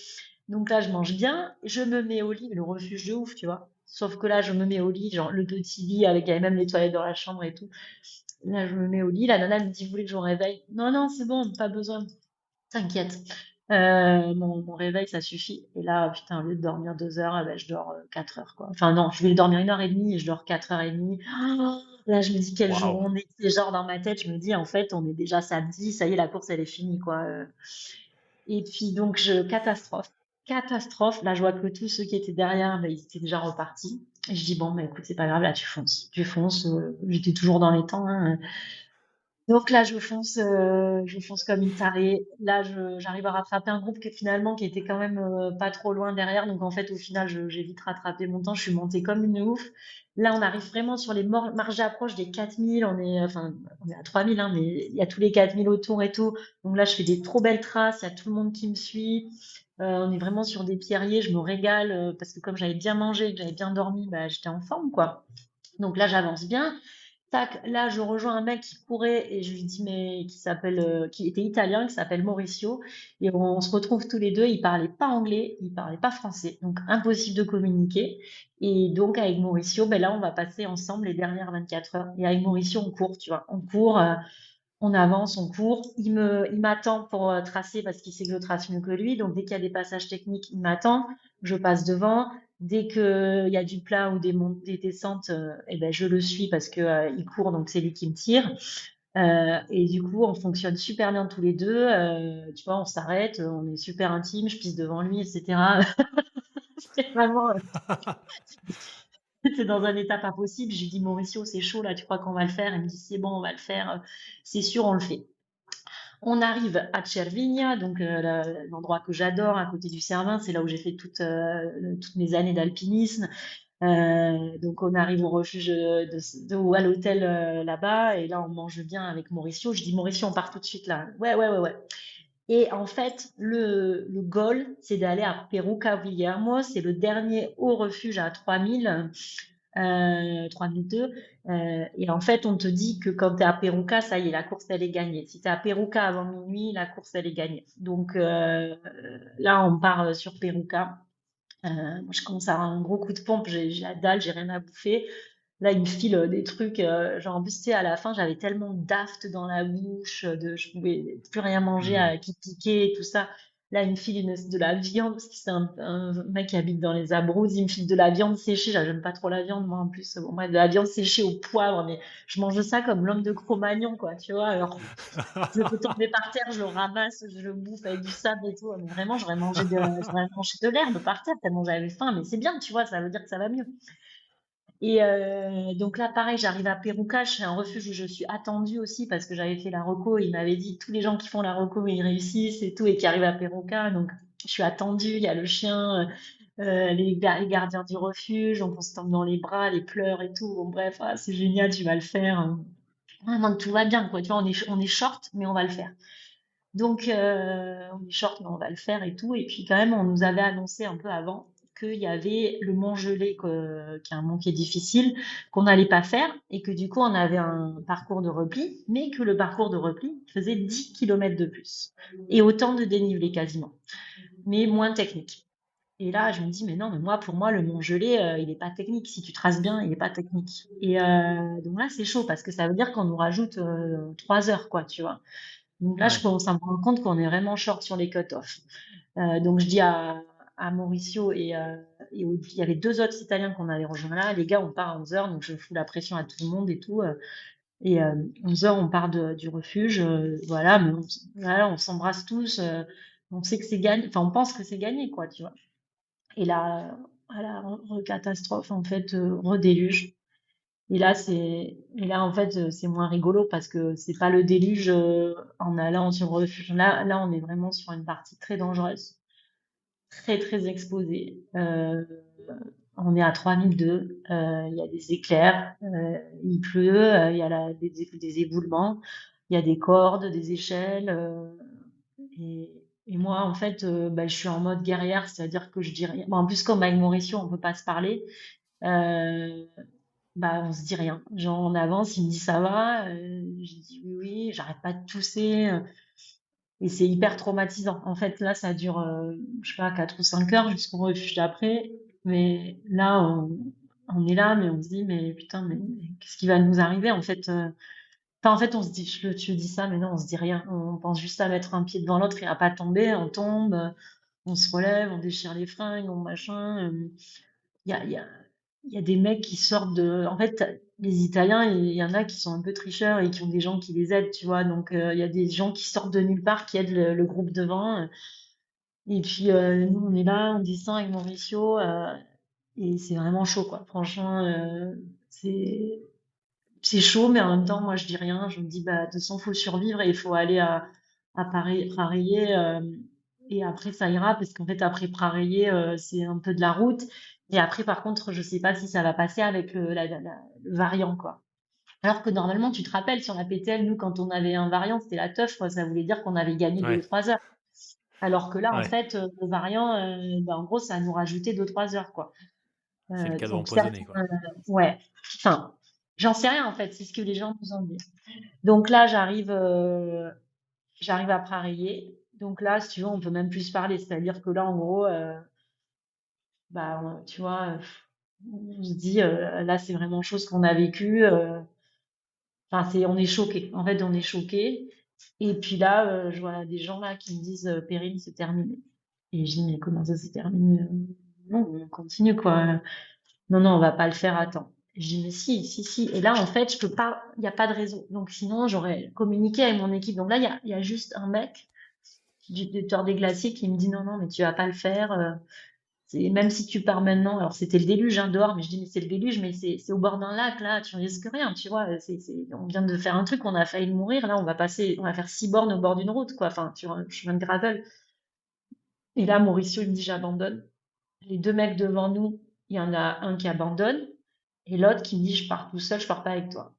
Donc là, je mange bien, je me mets au lit, le refuge de ouf, tu vois. Sauf que là, je me mets au lit, genre le petit lit avec il y avait même les toilettes dans la chambre et tout. Là, je me mets au lit, la nana me dit, vous voulez que je vous réveille? Non, non, c'est bon, pas besoin. T'inquiète. Mon réveil, ça suffit. Et là, putain, au lieu de dormir 2 heures, ben, je dors 4 heures, quoi. Enfin, non, je vais dormir 1 heure et demie et je dors 4 heures et demie. Oh, là, je me dis quel jour Waouh. on est. Et genre, dans ma tête, je me dis, en fait, on est déjà samedi, ça y est, la course, elle est finie, quoi. Et puis, donc, catastrophe. Catastrophe. Là, je vois que tous ceux qui étaient derrière, ben, ils étaient déjà repartis. Et je dis, bon, ben, écoute, c'est pas grave, là, tu fonces. Tu fonces. J'étais toujours dans les temps, hein. Donc là, je fonce comme une tarée. Là, j'arrive à rattraper un groupe qui était quand même pas trop loin derrière. Donc en fait, au final, j'ai vite rattrapé mon temps. Je suis montée comme une ouf. Là, on arrive vraiment sur les marges d'approche des 4000. Enfin, on est à 3000, hein, mais il y a tous les 4000 autour et tout. Donc là, je fais des trop belles traces. Il y a tout le monde qui me suit. On est vraiment sur des pierriers. Je me régale parce que comme j'avais bien mangé, que j'avais bien dormi, bah, j'étais en forme, quoi. Donc là, j'avance bien. Tac, là, je rejoins un mec qui courait et je lui dis, mais qui était italien, qui s'appelle Mauricio. Et on se retrouve tous les deux. Il parlait pas anglais, il parlait pas français. Donc, impossible de communiquer. Et donc, avec Mauricio, ben là, on va passer ensemble les dernières 24 heures. Et avec Mauricio, on court, tu vois. On court, on avance, on court. Il m'attend pour tracer parce qu'il sait que je trace mieux que lui. Donc, dès qu'il y a des passages techniques, il m'attend. Je passe devant. Dès qu'il y a du plat ou des descentes, eh ben, je le suis parce que il court, donc c'est lui qui me tire. Et du coup, on fonctionne super bien tous les deux. Tu vois, on s'arrête, on est super intimes. Je pisse devant lui, etc. C'est vraiment, c'est dans un état pas possible. Je lui dis, Mauricio, c'est chaud là. Tu crois qu'on va le faire? Il me dit, c'est bon, on va le faire. C'est sûr, on le fait. On arrive à Cervinia, donc l'endroit que j'adore, à côté du Cervin, c'est là où j'ai fait toutes mes années d'alpinisme. Donc on arrive au refuge ou à l'hôtel là-bas, et là on mange bien avec Mauricio. Je dis Mauricio, on part tout de suite là. Ouais, ouais, ouais, ouais. Et en fait, le goal, c'est d'aller à Peruca Guillermo, c'est le dernier haut refuge à 3000. 3002. Et en fait, on te dit que quand tu es à Peruca, ça y est, la course, elle est gagnée. Si tu es à Peruca avant minuit, la course, elle est gagnée. Donc là, on part sur Peruca. Moi, je commence à avoir un gros coup de pompe, j'ai la dalle, j'ai rien à bouffer. Là, il me file des trucs, genre en plus, tu sais, à la fin, j'avais tellement d'aft dans la bouche, je pouvais plus rien manger Hmm. qui piquait et tout ça. Là, il me file de la viande, parce que c'est un mec qui habite dans les Abruzzes, il me file de la viande séchée. J'aime pas trop la viande, moi, en plus. Bon, bref, de la viande séchée au poivre, mais je mange ça comme l'homme de Cro-Magnon, quoi, tu vois. Alors, je le fais tomber par terre, je le ramasse, je le bouffe avec du sable et tout. Mais vraiment, j'aurais mangé de l'herbe par terre tellement j'avais faim. Mais c'est bien, tu vois, ça veut dire que ça va mieux. Et donc là, pareil, j'arrive à Peruca, c'est un refuge où je suis attendue aussi parce que j'avais fait la reco. Il m'avait dit tous les gens qui font la reco, ils réussissent et tout, et qui arrivent à Peruca. Donc je suis attendue, il y a le chien, les gardiens du refuge, on se tombe dans les bras, les pleurs et tout. Bon, bref, ah, c'est génial, tu vas le faire. Vraiment, tout va bien, quoi. Tu vois, on est short, mais on va le faire. Donc, on est short, mais on va le faire et tout. Et puis, quand même, on nous avait annoncé un peu avant qu'il y avait le Mont Gelé, qui est un mont qui est difficile, qu'on n'allait pas faire, et que du coup, on avait un parcours de repli, mais que le parcours de repli faisait 10 kilomètres de plus. Et autant de dénivelé quasiment, mais moins technique. Et là, je me dis, mais non, mais moi, pour moi, le Mont Gelé, il n'est pas technique. Si tu traces bien, il n'est pas technique. Et donc là, c'est chaud, parce que ça veut dire qu'on nous rajoute 3 heures, quoi, tu vois. Donc là, je Ouais. commence à me rendre compte qu'on est vraiment short sur les cut-offs. Donc je dis à Mauricio il y avait 2 autres Italiens qu'on avait rejoints là, les gars, on part à 11 heures, donc je fous la pression à tout le monde et tout. Et 11 heures, on part du refuge, voilà, mais voilà, on s'embrasse tous, on sait que c'est gagné, enfin on pense que c'est gagné, quoi, tu vois. Et là, voilà, catastrophe, en fait, redéluge. Et là, en fait, c'est moins rigolo parce que c'est pas le déluge en allant sur le refuge. Là, on est vraiment sur une partie très dangereuse, très, très exposée. On est à 3002, il y a des éclairs, il pleut, il y a des éboulements, il y a des cordes, des échelles. Et, et moi, en fait, bah, je suis en mode guerrière, c'est-à-dire que je dis rien. Bon, en plus, comme avec Mauricio, on peut pas se parler. Euh, Bah, on se dit rien. Genre, on avance, il me dit ça va, je dis oui, oui, j'arrête pas de tousser, et c'est hyper traumatisant. En fait, là, ça dure, je sais pas, 4 ou 5 heures jusqu'au refuge d'après. Mais là, on est là, mais on se dit, mais putain, mais qu'est-ce qui va nous arriver? En fait, enfin, en fait, on se dit, je dis ça, mais non, on se dit rien. On pense juste à mettre un pied devant l'autre et à pas tomber. On tombe, on se relève, on déchire les fringues, on machin. Il y a, il y a, il y a des mecs qui sortent de. En fait, les Italiens, il y en a qui sont un peu tricheurs et qui ont des gens qui les aident, tu vois. Donc, il y a des gens qui sortent de nulle part, qui aident le groupe devant. Et puis, nous, on est là, on descend avec Mauricio, et c'est vraiment chaud, quoi. Franchement, c'est c'est chaud, mais en même temps, moi, je dis rien. Je me dis, bah, de toute façon, faut survivre et il faut aller à Prairier. Et après, ça ira, parce qu'en fait, après Prairier, c'est un peu de la route. Et après, par contre, je sais pas si ça va passer avec le variant, quoi. Alors que normalement, tu te rappelles, sur la PTL, nous, quand on avait un variant, c'était la teuf, quoi. Ça voulait dire qu'on avait gagné deux ou Ouais. trois heures. Alors que là, en Ouais. fait, le variant, bah, en gros, ça nous rajoutait 2 3 heures, quoi. C'est le cadeau Donc, certes, empoisonné, quoi. ouais. Enfin, j'en sais rien, en fait. C'est ce que les gens nous ont dit. Donc là, j'arrive à Prairier. Donc là, si tu veux, on peut même plus se parler. C'est-à-dire que là, en gros, bah, tu vois, on se dit, là, c'est vraiment chose qu'on a vécu. Enfin, on est choqué. En fait, on est choqué. Et puis là, je vois des gens là qui me disent, Périne, c'est terminé. Et je dis, mais comment ça c'est terminé? Non, on continue, quoi. Non, non, on va pas le faire à temps. Je dis, mais si, si, si. Et là, en fait, je peux pas, il n'y a pas de réseau. Donc, sinon, j'aurais communiqué avec mon équipe. Donc là, il y a juste un mec du Tour des Glaciers qui me dit, non, non, mais tu vas pas le faire. Même si tu pars maintenant, alors c'était le déluge, hein, dehors, mais je dis, mais c'est le déluge, mais c'est au bord d'un lac, là, tu risques rien, tu vois. On vient de faire un truc, on a failli mourir, là, on va faire 6 bornes au bord d'une route, quoi. Enfin, tu vois, chemin de gravel. Et là, Mauricio, il me dit, j'abandonne. Les 2 mecs devant nous, il y en a un qui abandonne, et l'autre qui me dit, je pars tout seul, je pars pas avec toi.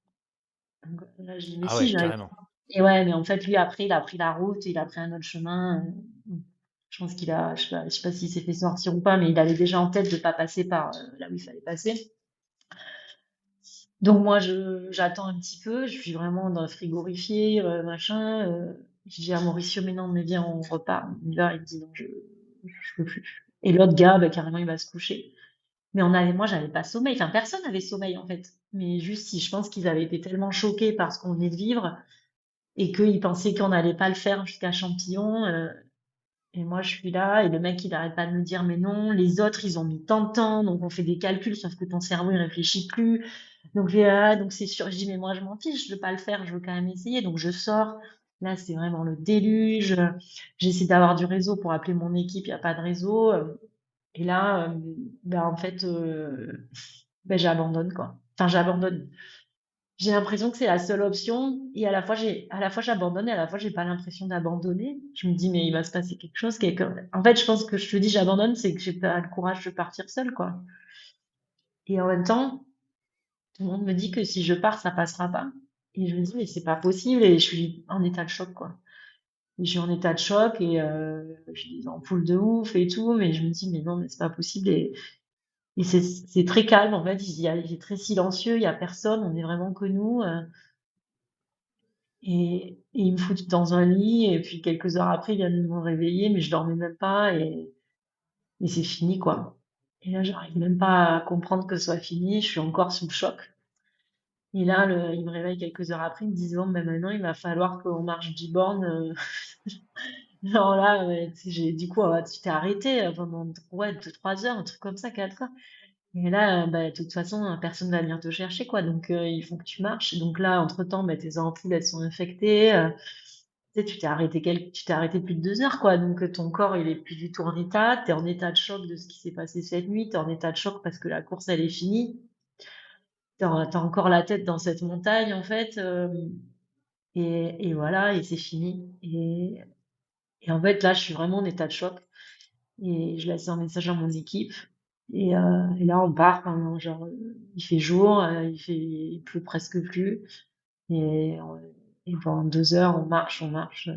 Donc, là, je dis, mais Ah si, ouais, je viens avec carrément. toi. Et ouais, mais en fait, lui, après, il a pris la route, il a pris un autre chemin. Je pense je sais pas s'il s'est fait sortir ou pas, mais il avait déjà en tête de pas passer par là où il fallait passer. Donc moi, j'attends un petit peu, je suis vraiment dans le frigorifié, machin. Je dis à Mauricio, mais non, mais viens, on repart. On y va. Il me dit, non, je peux plus. Et l'autre gars, bah, carrément, il va se coucher. Mais moi, j'avais pas sommeil. Enfin, personne n'avait sommeil, en fait. Mais juste si, je pense qu'ils avaient été tellement choqués par ce qu'on venait de vivre et qu'ils pensaient qu'on n'allait pas le faire jusqu'à Champillon. Et moi, je suis là, et le mec, il arrête pas de me dire, mais non, les autres, ils ont mis tant de temps, donc on fait des calculs, sauf que ton cerveau, il réfléchit plus. Donc, donc c'est sûr, je dis, mais moi, je m'en fiche, je veux pas le faire, je veux quand même essayer. Donc, je sors. Là, c'est vraiment le déluge. J'essaie d'avoir du réseau pour appeler mon équipe, il n'y a pas de réseau. Et là, ben, en fait, ben, j'abandonne, quoi. Enfin, j'abandonne. J'ai l'impression que c'est la seule option et à la fois j'abandonne et à la fois j'ai pas l'impression d'abandonner. Je me dis mais il va se passer quelque chose. En fait, je pense que je te dis j'abandonne, c'est que j'ai pas le courage de partir seule, quoi. Et en même temps, tout le monde me dit que si je pars, ça passera pas. Et je me dis mais c'est pas possible et je suis en état de choc, quoi. Et je suis en état de choc et j'ai des ampoules de ouf et tout, mais je me dis mais non mais c'est pas possible et c'est très calme en fait. Il est très silencieux, il y a personne, on est vraiment que nous. Et ils me foutent dans un lit, et puis quelques heures après, ils viennent me réveiller, mais je dormais même pas, et c'est fini, quoi. Et là, j'arrive même pas à comprendre que ce soit fini, je suis encore sous le choc. Et là, ils me réveillent quelques heures après, ils me disent, bon, ben maintenant, il va falloir qu'on marche 10 bornes. Alors là, ouais, tu sais, du coup, tu t'es arrêté pendant ouais, 3 heures, un truc comme ça, 4 heures. Et là, bah, de toute façon, personne va venir te chercher, quoi. Donc, il faut que tu marches. Et donc là, entre-temps, bah, tes ampoules, elles sont infectées. Tu sais, tu t'es arrêté plus de 2 heures, quoi. Donc, ton corps, il est plus du tout en état. Tu es en état de choc de ce qui s'est passé cette nuit. Tu es en état de choc parce que la course, elle est finie. T'as encore la tête dans cette montagne, en fait. Et voilà, et c'est fini. Et en fait, là, je suis vraiment en état de choc. Et je laisse un message à mon équipe. Et là, on part pendant, genre, il fait jour, il pleut presque plus. Et, et pendant 2 heures, on marche, on marche.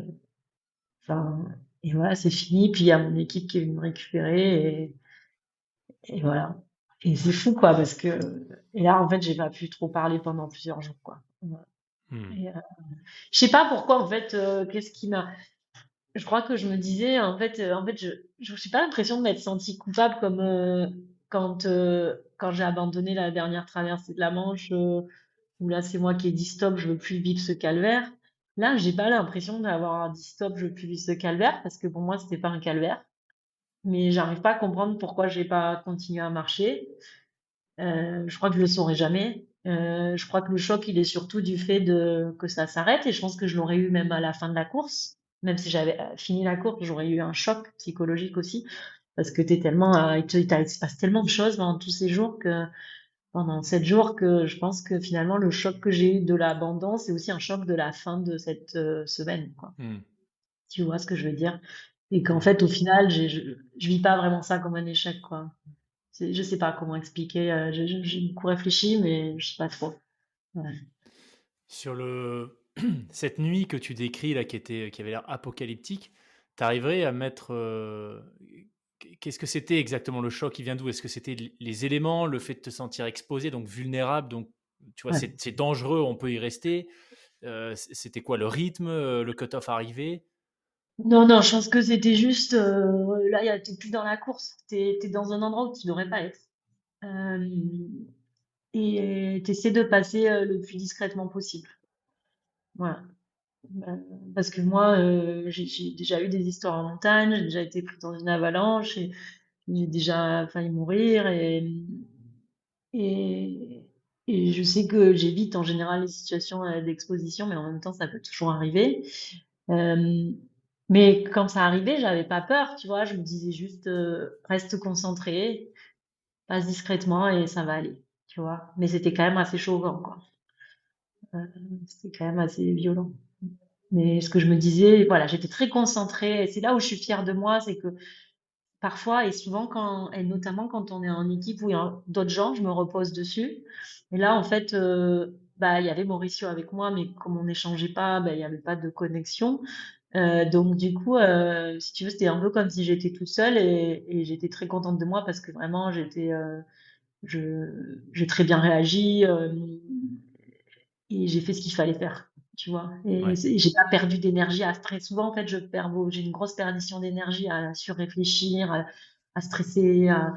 Enfin, et voilà, c'est fini. Puis il y a mon équipe qui est venue me récupérer. Et voilà. Et c'est fou, quoi, parce que. Et là, en fait, j'ai pas pu trop parler pendant plusieurs jours, quoi. Voilà. Hmm. Et, je sais pas pourquoi, en fait, qu'est-ce qui m'a. Je crois que je me disais, en fait, je n'ai pas l'impression de m'être sentie coupable comme quand j'ai abandonné la dernière traversée de la Manche, où là, c'est moi qui ai dit stop, je veux plus vivre ce calvaire. Là, j'ai pas l'impression d'avoir dit stop, je veux plus vivre ce calvaire, parce que pour moi, c'était pas un calvaire. Mais j'arrive pas à comprendre pourquoi j'ai pas continué à marcher. Je crois que je le saurai jamais. Je crois que le choc, il est surtout du fait que ça s'arrête et je pense que je l'aurais eu même à la fin de la course. Même si j'avais fini la course, j'aurais eu un choc psychologique aussi parce que t'es tellement, il se passe tellement de choses pendant tous ces jours pendant 7 jours que je pense que finalement le choc que j'ai eu de l'abandon, c'est aussi un choc de la fin de cette semaine, quoi. Hmm. Tu vois ce que je veux dire? Et qu'en Oui. fait, au final, je vis pas vraiment ça comme un échec, quoi. Je sais pas comment expliquer. J'ai beaucoup réfléchi, mais je sais pas trop. Ouais. Sur cette nuit que tu décris là, qui avait l'air apocalyptique, tu arriverais à mettre. Qu'est-ce que c'était exactement le choc? Il vient d'où? Est-ce que c'était les éléments, le fait de te sentir exposé, donc vulnérable, donc tu vois, Ouais. c'est dangereux, on peut y rester. C'était quoi le rythme, le cut-off arrivé? Non, non, je pense que c'était juste. Là, t'es plus dans la course. T'es dans un endroit où tu devrais pas être. Euh, et t'essaies de passer le plus discrètement possible. Voilà. Euh, Parce que moi, j'ai déjà eu des histoires en montagne, j'ai déjà été prise dans une avalanche, et j'ai déjà failli mourir, et, et je sais que j'évite en général les situations d'exposition, mais en même temps, ça peut toujours arriver. Euh, mais quand ça arrivait, j'avais pas peur, tu vois, je me disais juste, reste concentré, passe discrètement et ça va aller, tu vois. Mais c'était quand même assez chauvin, quoi. Euh, C'était quand même assez violent. Mais ce que je me disais, voilà, j'étais très concentrée. Et c'est là où je suis fière de moi, c'est que parfois et souvent et notamment quand on est en équipe où il y a d'autres gens, je me repose dessus. Et là, en fait, bah, il y avait Mauricio avec moi, mais comme on n'échangeait pas, bah, il n'y avait pas de connexion. Donc du coup, si tu veux, c'était un peu comme si j'étais toute seule et j'étais très contente de moi parce que vraiment, j'ai très bien réagi et j'ai fait ce qu'il fallait faire, tu vois. Et Ouais. j'ai pas perdu d'énergie à stresser. Souvent, en fait, j'ai une grosse perdition d'énergie à surréfléchir, à stresser, à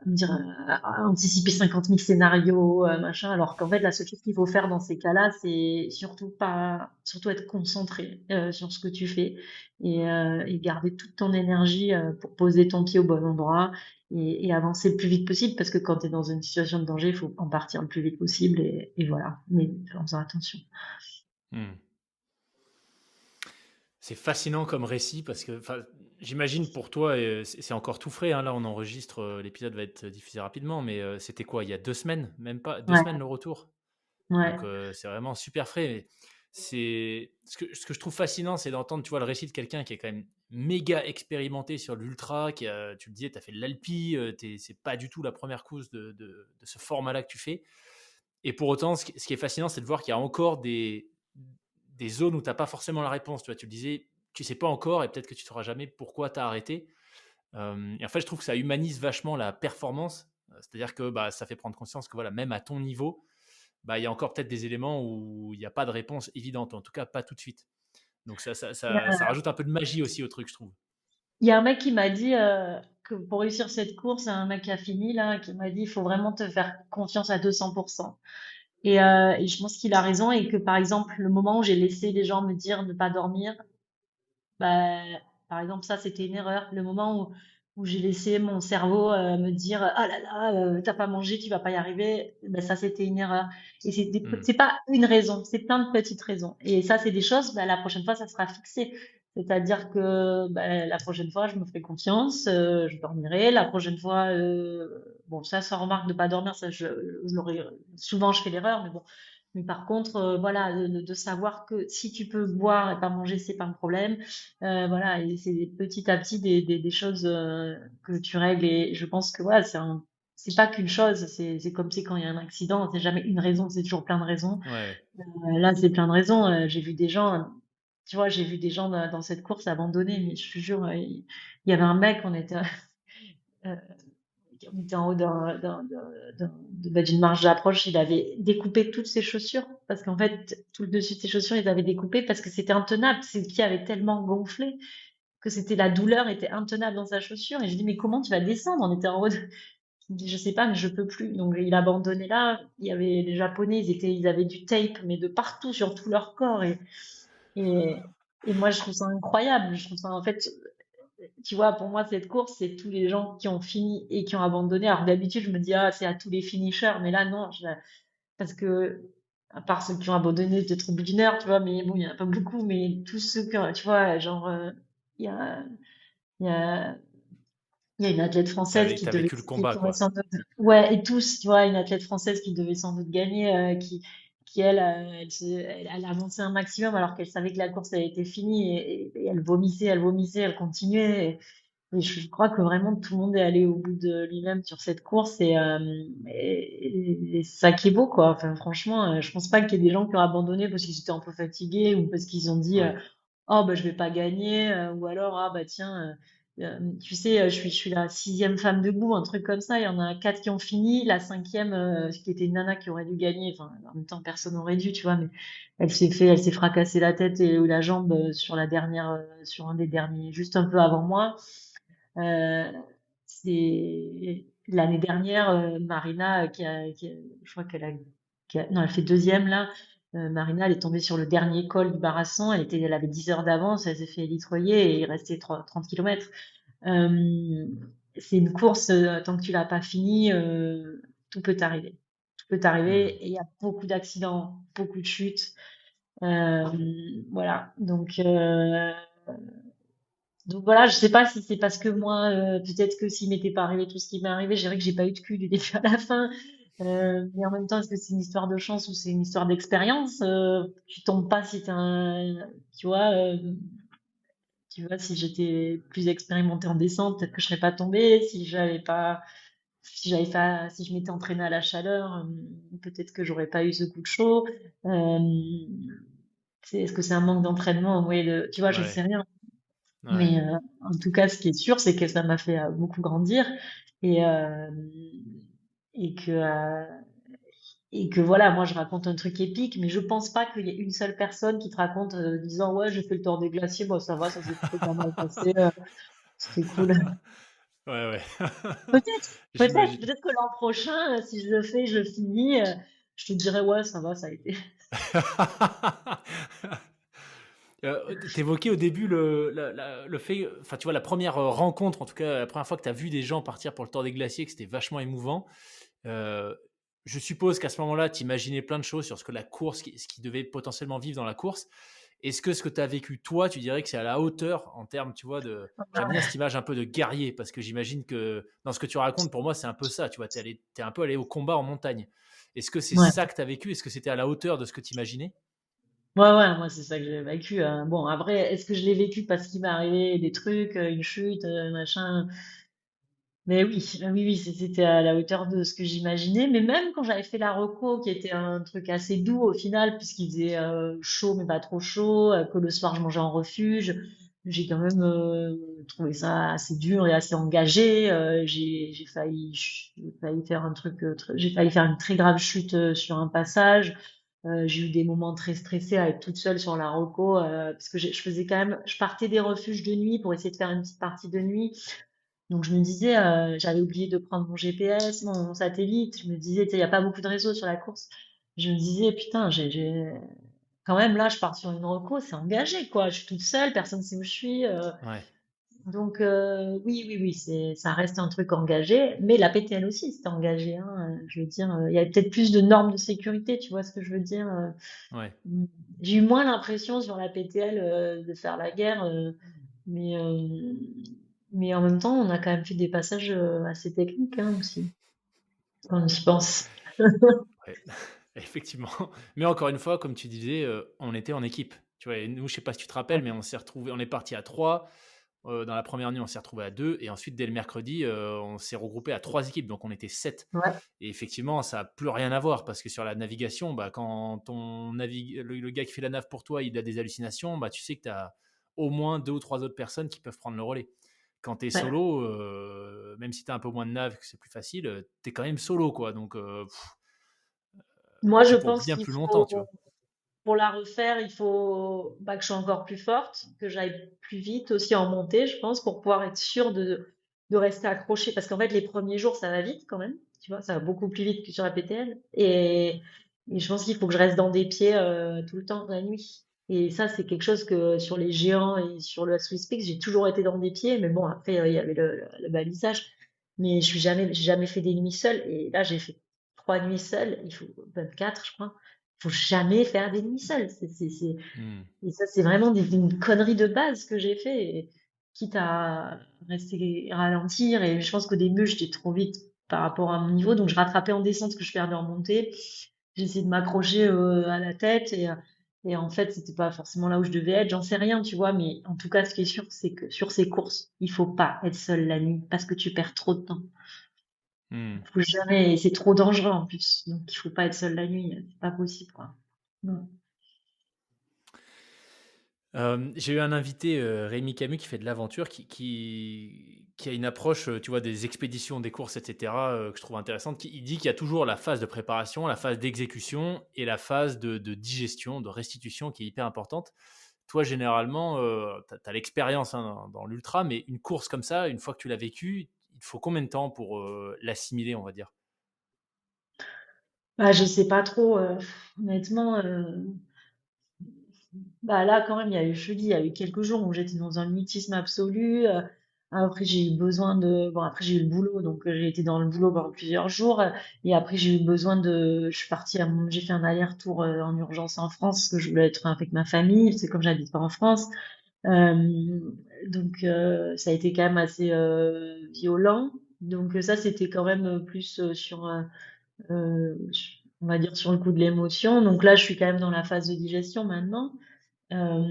me dire, à anticiper 50 000 scénarios, machin. Alors qu'en fait, la seule chose qu'il faut faire dans ces cas-là, c'est surtout être concentré sur ce que tu fais et garder toute ton énergie pour poser ton pied au bon endroit et avancer le plus vite possible parce que quand tu es dans une situation de danger, il faut en partir le plus vite possible et voilà, mais en faisant attention. Hmm. C'est fascinant comme récit parce que j'imagine pour toi, c'est encore tout frais, hein, là on enregistre, l'épisode va être diffusé rapidement, mais c'était quoi? Il y a 2 semaines? Même pas 2 Ouais, semaines le retour? ouais, Donc c'est vraiment super frais. Mais c'est ce que je trouve fascinant, c'est d'entendre, tu vois, le récit de quelqu'un qui est quand même méga expérimenté sur l'ultra, qui a, tu le disais, tu as fait de l'alpi, c'est pas du tout la première course de ce format-là que tu fais. Et pour autant, ce qui est fascinant, c'est de voir qu'il y a encore des zones où tu n'as pas forcément la réponse. Tu vois, tu le disais, tu sais pas encore et peut-être que tu ne sauras jamais pourquoi tu as arrêté. Et en fait, je trouve que ça humanise vachement la performance. C'est-à-dire que bah, ça fait prendre conscience que voilà, même à ton niveau, bah, il y a encore peut-être des éléments où il n'y a pas de réponse évidente, en tout cas pas tout de suite. Donc ça rajoute un peu de magie aussi au truc, je trouve. il y a un mec qui m'a dit que pour réussir cette course, un mec qui a fini là, qui m'a dit il faut vraiment te faire confiance à 200%. Et je pense qu'il a raison et que par exemple le moment où j'ai laissé les gens me dire de pas dormir, bah, par exemple, ça, c'était une erreur. Le moment où j'ai laissé mon cerveau me dire ah là là, t'as pas mangé, tu vas pas y arriver, bah, ça, c'était une erreur. Et Hmm. c'est pas une raison, c'est plein de petites raisons. Et ça, c'est des choses, bah, la prochaine fois, ça sera fixé. C'est-à-dire que bah, la prochaine fois, je me ferai confiance, je dormirai. La prochaine fois, bon, ça remarque de pas dormir, ça, je l'aurais, souvent, je fais l'erreur, mais bon. Mais par contre, voilà, de savoir que si tu peux boire et pas manger, c'est pas un problème. Voilà, et c'est petit à petit des choses que tu règles. Et je pense que voilà, c'est pas qu'une chose. C'est comme c'est quand il y a un accident, c'est jamais une raison, c'est toujours plein de raisons. Ouais, ouais. Là, c'est plein de raisons. J'ai vu des gens, tu vois, j'ai vu des gens dans cette course abandonner. Mais je te jure, il y avait un mec, euh, on était en haut d'une marche d'approche, il avait découpé toutes ses chaussures parce qu'en fait, tout le dessus de ses chaussures, ils avaient découpé parce que c'était intenable. Ses pieds avaient tellement gonflé que c'était la douleur était intenable dans sa chaussure. Et je dis, mais comment tu vas descendre? On était en haut. Il me dit, je sais pas, mais je peux plus. Donc il a abandonné là. Il y avait les Japonais, ils avaient du tape, mais de partout sur tout leur corps. Et, et moi, je trouve ça incroyable. Je trouve ça, en fait, tu vois, pour moi, cette course, c'est tous les gens qui ont fini et qui ont abandonné. Alors d'habitude, je me dis, ah, c'est à tous les finishers, mais là, non, parce que, à part ceux qui ont abandonné peut-être au bout d'une heure, tu vois, mais bon, il y en a pas beaucoup, mais tous ceux que, tu vois, genre, il y a, il y a, il y a une athlète française T'as vécu le qui combat, pourrait quoi. sans doute, ouais, et tous, tu vois, une athlète française qui devait sans doute gagner, qui elle, elle a avancé un maximum alors qu'elle savait que la course avait été finie et elle vomissait, elle continuait. Et je crois que vraiment tout le monde est allé au bout de lui-même sur cette course et c'est ça qui est beau, quoi. Enfin, franchement, je pense pas qu'il y ait des gens qui ont abandonné parce qu'ils étaient un peu fatigués ou parce qu'ils ont dit Ouais. oh bah je vais pas gagner ou alors ah bah tiens tu sais je suis la sixième femme debout, un truc comme ça. Il y en a quatre qui ont fini, la cinquième qui était une nana qui aurait dû gagner. Enfin en même temps personne n'aurait dû, tu vois, mais elle s'est fracassé la tête et ou la jambe sur la dernière sur un des derniers juste un peu avant moi. Euh, c'est l'année dernière, Marina, je crois non, elle fait deuxième là. Marina, elle est tombée sur le dernier col du Barasson. Elle avait 10 heures d'avance. Elle s'est fait litroyer et il restait 30 kilomètres. Euh, c'est une course, tant que tu l'as pas fini, tout peut t'arriver. Tout peut t'arriver Hmm. et il y a beaucoup d'accidents, beaucoup de chutes. Voilà. Donc voilà, je sais pas si c'est parce que moi, peut-être que s'il m'était pas arrivé tout ce qui m'est arrivé, je dirais que j'ai pas eu de cul du début à la fin. Mais en même temps, est-ce que c'est une histoire de chance ou c'est une histoire d'expérience? Tu tombes pas si t'as tu vois, tu vois, si j'étais plus expérimentée en descente, peut-être que je serais pas tombée. Si je m'étais entraînée à la chaleur, peut-être que j'aurais pas eu ce coup de chaud. Euh, est-ce que c'est un manque d'entraînement? Oui, tu vois, je sais Ouais. rien. Ouais. Mais en tout cas, ce qui est sûr, c'est que ça m'a fait beaucoup grandir. Et, et que, euh, et que voilà, moi je raconte un truc épique, mais je pense pas qu'il y ait une seule personne qui te raconte disant ouais, j'ai fait le tour des glaciers, bon ça va, ça s'est plutôt pas mal passé, c'était cool. Ouais, ouais. Peut-être, peut-être, J'imagine. peut-être que l'an prochain, si je le fais, je le finis, je te dirai ouais, ça va, ça a été. T'évoquais au début le fait, enfin tu vois, la première rencontre, en tout cas la première fois que tu as vu des gens partir pour le Tour des Glaciers, que c'était vachement émouvant. Euh, je suppose qu'à ce moment-là, tu imaginais plein de choses sur ce que la course, ce qui devait potentiellement vivre dans la course. Est-ce que ce que tu as vécu toi, tu dirais que c'est à la hauteur en termes, tu vois, de... J'aime bien cette image un peu de guerrier, parce que j'imagine que dans ce que tu racontes, pour moi, c'est un peu ça, tu vois, t'es un peu allé au combat en montagne. Est-ce que c'est Ouais. ça que tu as vécu? Est-ce que c'était à la hauteur de ce que tu imaginais? Ouais, ouais, moi c'est ça que j'ai vécu, hein. Bon, après, est-ce que je l'ai vécu parce qu'il m'est arrivé des trucs, une chute, machin? Mais oui, oui, oui, c'était à la hauteur de ce que j'imaginais. Mais même quand j'avais fait la reco, qui était un truc assez doux au final, puisqu'il faisait chaud mais pas trop chaud, que le soir je mangeais en refuge, j'ai quand même trouvé ça assez dur et assez engagé. J'ai failli faire un truc, j'ai failli faire une très grave chute sur un passage. J'ai eu des moments très stressés à être toute seule sur la reco, parce que je faisais quand même, je partais des refuges de nuit pour essayer de faire une petite partie de nuit. Donc je me disais, j'avais oublié de prendre mon GPS, mon satellite. Je me disais, tu sais, il n'y a pas beaucoup de réseaux sur la course. Je me disais, putain, quand même là, je pars sur une reco, c'est engagé, quoi. Je suis toute seule, personne ne sait où je suis. Ouais. Donc oui, oui, oui, ça reste un truc engagé. Mais la PTL aussi, c'était engagé, hein. Je veux dire, il y avait peut-être plus de normes de sécurité, tu vois ce que je veux dire. Ouais. Mm. J'ai eu moins l'impression sur la PTL de faire la guerre, mais, mais en même temps, on a quand même fait des passages assez techniques hein, aussi, quand on y pense. Ouais, effectivement. Mais encore une fois, comme tu disais, on était en équipe. Tu vois, et nous, je sais pas si tu te rappelles, mais on s'est retrouvés, on est parti à 3. Dans la première nuit, on s'est retrouvés à 2. Et ensuite, dès le mercredi, on s'est regroupé à 3 équipes. Donc, on était 7. Ouais, Et effectivement, ça n'a plus rien à voir parce que sur la navigation, bah, quand le gars qui fait la nav pour toi, il a des hallucinations, bah, tu sais que tu as au moins 2 ou 3 autres personnes qui peuvent prendre le relais. Quand tu es ouais. solo, même si tu as un peu moins de nav, que c'est plus facile, tu es quand même solo. Quoi. Donc, Moi, et je puis pour pense bien qu'il plus longtemps, tu faut, vois. pour la refaire, il faut bah, que je sois encore plus forte, que j'aille plus vite aussi en montée, je pense, pour pouvoir être sûre de rester accrochée. Parce qu'en fait, les premiers jours, ça va vite quand même. Tu vois, ça va beaucoup plus vite que sur la PTL. Et je pense qu'il faut que je reste dans des pieds tout le temps, la nuit. Et ça, c'est quelque chose que sur les géants et sur le Swiss Peaks, j'ai toujours été dans des pieds. Mais bon, après, il y avait le balisage. Mais j'ai jamais fait des nuits seules. Et là, j'ai fait 3 nuits seules. Il faut 24, je crois. Faut jamais faire des nuits seules. Hmm. Et ça, c'est vraiment une connerie de base que j'ai fait. Et quitte à rester ralentir. Et je pense qu'au début, j'étais trop vite par rapport à mon niveau. Donc, je rattrapais en descente ce que je perdais en montée. J'essayais de m'accrocher à la tête. Et en fait, c'était pas forcément là où je devais être. J'en sais rien, tu vois. Mais en tout cas, ce qui est sûr, c'est que sur ces courses, il faut pas être seul la nuit parce que tu perds trop de temps. Hmm. Faut jamais, c'est trop dangereux en plus. Donc, il faut pas être seul la nuit. C'est pas possible, quoi. Non. J'ai eu un invité, Rémi Camus, qui fait de l'aventure, qui a une approche, tu vois, des expéditions, des courses, etc., que je trouve intéressante. Il dit qu'il y a toujours la phase de préparation, la phase d'exécution et la phase de digestion, de restitution qui est hyper importante. Toi, généralement, tu as l'expérience hein, dans l'ultra, mais une course comme ça, une fois que tu l'as vécue, il faut combien de temps pour l'assimiler, on va dire? Bah, je sais pas trop, honnêtement, bah là quand même, je te dis, il y a eu quelques jours où j'étais dans un mutisme absolu. Après j'ai eu besoin bon après j'ai eu le boulot, donc j'ai été dans le boulot pendant plusieurs jours. Et après j'ai eu besoin je suis partie j'ai fait un aller-retour en urgence en France parce que je voulais être avec ma famille. C'est comme j'habite pas en France. Euh, donc ça a été quand même assez violent. Donc ça c'était quand même plus euh, on va dire sur le coup de l'émotion. Donc là, je suis quand même dans la phase de digestion maintenant. Euh,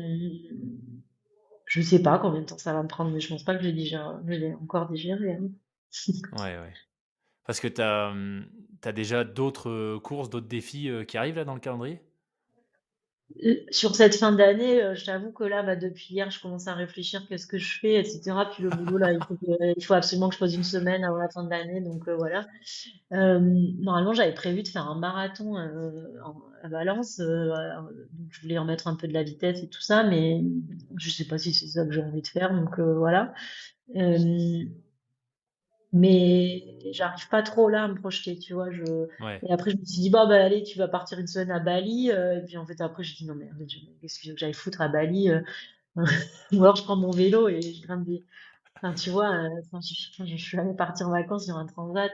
je sais pas combien de temps ça va me prendre, mais je pense pas que je l'ai encore digéré, hein. Ouais, ouais. Parce que tu as, déjà d'autres courses, d'autres défis qui arrivent là dans le calendrier? Sur cette fin d'année, je t'avoue que là, bah, depuis hier, je commence à réfléchir qu'est-ce que je fais, etc. Puis le boulot, là, il faut absolument que je pose une semaine avant la fin de l'année, donc voilà. Euh, Normalement, j'avais prévu de faire un marathon à Valence, donc je voulais en mettre un peu de la vitesse et tout ça, mais je sais pas si c'est ça que j'ai envie de faire, donc voilà. Euh, mais j'arrive pas trop là à me projeter, tu vois. Ouais. Et après, je me suis dit, bah, allez, tu vas partir une semaine à Bali. Et puis en fait, après, j'ai dit, non, mais en fait, qu'est-ce que j'aille foutre à Bali? Ou alors, je prends mon vélo et je grimpe des. Enfin, tu vois, enfin, je suis allée partir en vacances sur un transat.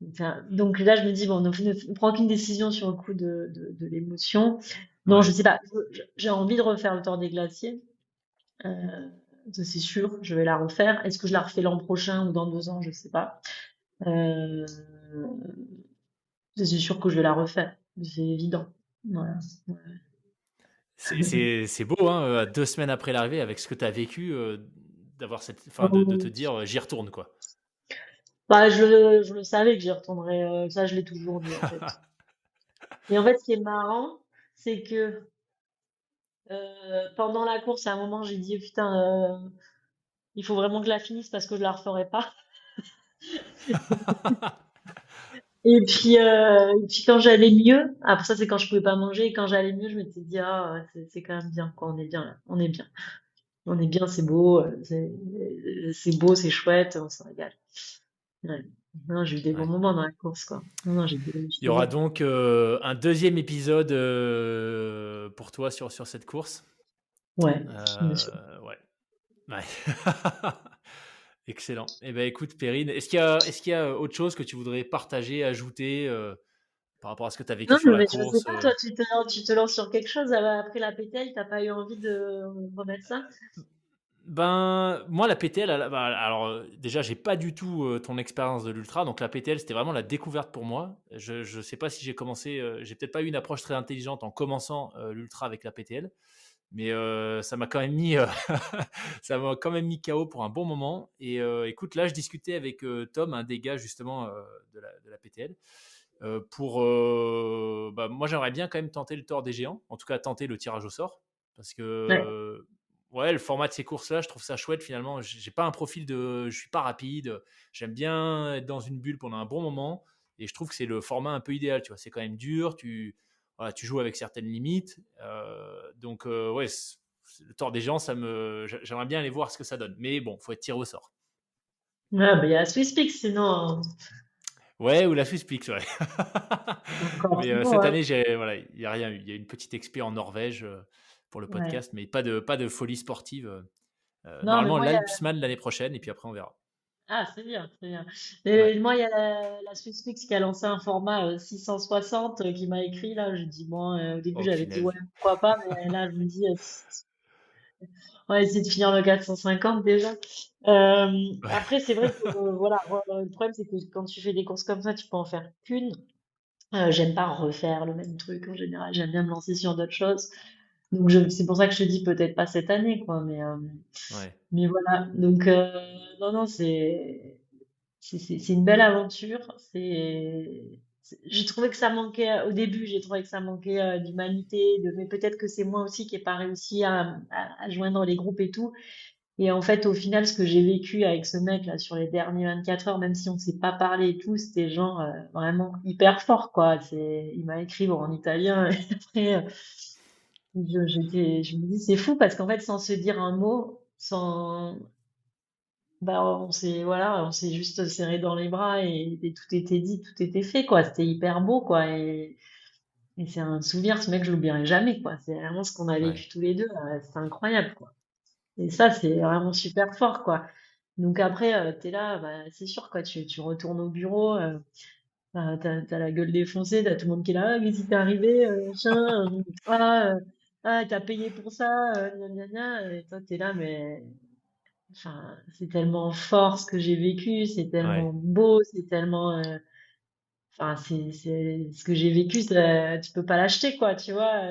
Enfin, donc là, je me dis, bon, ne prends qu'une décision sur le coup de l'émotion. Non, je Ouais. sais pas. J'ai envie de refaire le Tour des Glaciers. Euh, ça, c'est sûr, je vais la refaire. Est-ce que je la refais l'an prochain ou dans 2 ans? Je sais pas. Euh, c'est sûr que je vais la refaire. C'est évident. Voilà. C'est beau, hein, 2 semaines après l'arrivée, avec ce que tu as vécu, d'avoir cette, enfin, de te Euh, dire, j'y retourne, quoi. Bah, je le savais que j'y retournerais. Ça, je l'ai toujours dit, en fait. Et en fait, ce qui est marrant, c'est que pendant la course, à un moment, j'ai dit, putain, il faut vraiment que je la finisse parce que je la referai pas. Et puis quand j'allais mieux, après ça, c'est quand je pouvais pas manger. Et quand j'allais mieux, je m'étais dit, ah, ouais, c'est quand même bien, quoi. On est bien, là. On est bien. On est bien, c'est beau. C'est beau, c'est chouette, on se régale. Ouais. Non, j'ai eu des bons Ouais. moments dans la course, quoi. Non, non, Il y aura j'étais. donc un deuxième épisode pour toi sur cette course. Ouais, bien sûr. Ouais. Ouais. Excellent. Eh ben, écoute, Perrine, est-ce qu'il y a autre chose que tu voudrais partager, ajouter par rapport à ce que tu as vécu Non, sur la mais je sais course pas, toi, tu te lances sur quelque chose après la pételle, t'as pas eu envie de remettre ça? Ben, moi, la PTL, bah, alors déjà, j'ai pas du tout ton expérience de l'ultra, donc la PTL, c'était vraiment la découverte pour moi. Je sais pas si j'ai commencé, j'ai peut-être pas eu une approche très intelligente en commençant l'ultra avec la PTL, mais ça m'a quand même mis, ça m'a quand même mis KO pour un bon moment. Et écoute, là, je discutais avec Tom, un des gars justement de la PTL, pour, bah, moi, j'aimerais bien quand même tenter le Tour des Géants, en tout cas tenter le tirage au sort, parce Ouais. que ouais, le format de ces courses-là, je trouve ça chouette finalement. J'ai pas un profil je suis pas rapide. J'aime bien être dans une bulle pendant un bon moment, et je trouve que c'est le format un peu idéal. Tu vois, c'est quand même dur. Voilà, tu joues avec certaines limites. Donc ouais, le Tour des Géants, j'aimerais bien aller voir ce que ça donne. Mais bon, faut être tiré au sort. Ouais, bah, il y a SwissPix, sinon, Ouais, ou la Suspix, ouais. encore Mais mieux, cette hein. année, voilà, il y a rien eu. Il y a une petite expé en Norvège pour le Ouais. podcast, mais pas de folie sportive. Non, mais Normalement, moi, l'Alpsman l'année prochaine, et puis après, on verra. ah, c'est bien, c'est bien. Ouais. Et moi, il y a la SwissPix qui a lancé un format 660 qui m'a écrit, là. J'ai dit, bon, au début, Oh, j'avais dit, ouais, punaise. pourquoi pas, mais là, je me dis, on va essayer de finir le 450 déjà. Ouais. Après, c'est vrai que, voilà, le problème, c'est que quand tu fais des courses comme ça, tu peux en faire qu'une. J'aime pas refaire le même truc en général, j'aime bien me lancer sur d'autres choses. Donc c'est pour ça que je te dis peut-être pas cette année, quoi, Ouais. mais voilà. Donc non, non, c'est une belle aventure. J'ai trouvé que ça manquait au début, j'ai trouvé que ça manquait d'humanité, mais peut-être que c'est moi aussi qui n'ai pas réussi à joindre les groupes et tout. Et en fait, au final, ce que j'ai vécu avec ce mec là sur les derniers 24 heures, même si on ne s'est pas parlé et tout, c'était genre vraiment hyper fort, quoi. Il m'a écrit bon, en italien. Et après, je me dis c'est fou parce qu'en fait, sans se dire un mot, bah, on s'est juste serré dans les bras et tout était dit, tout était fait, quoi. C'était hyper beau, quoi. Et c'est un souvenir, ce mec, je l'oublierai jamais, quoi. C'est vraiment ce qu'on a Ouais. vécu tous les deux. C'est incroyable, quoi. Et ça, c'est vraiment super fort, quoi. Donc après, t'es là, bah, c'est sûr, quoi. Tu retournes au bureau, bah, t'as la gueule défoncée, t'as tout le monde qui est là, ah, qu'est-ce qui t'est arrivé, machin, t'as payé pour ça, gna gna gna. Et toi, t'es là, mais enfin, c'est tellement fort ce que j'ai vécu, c'est tellement Ouais. beau, c'est tellement, enfin, ce que j'ai vécu, tu peux pas l'acheter, quoi, tu vois.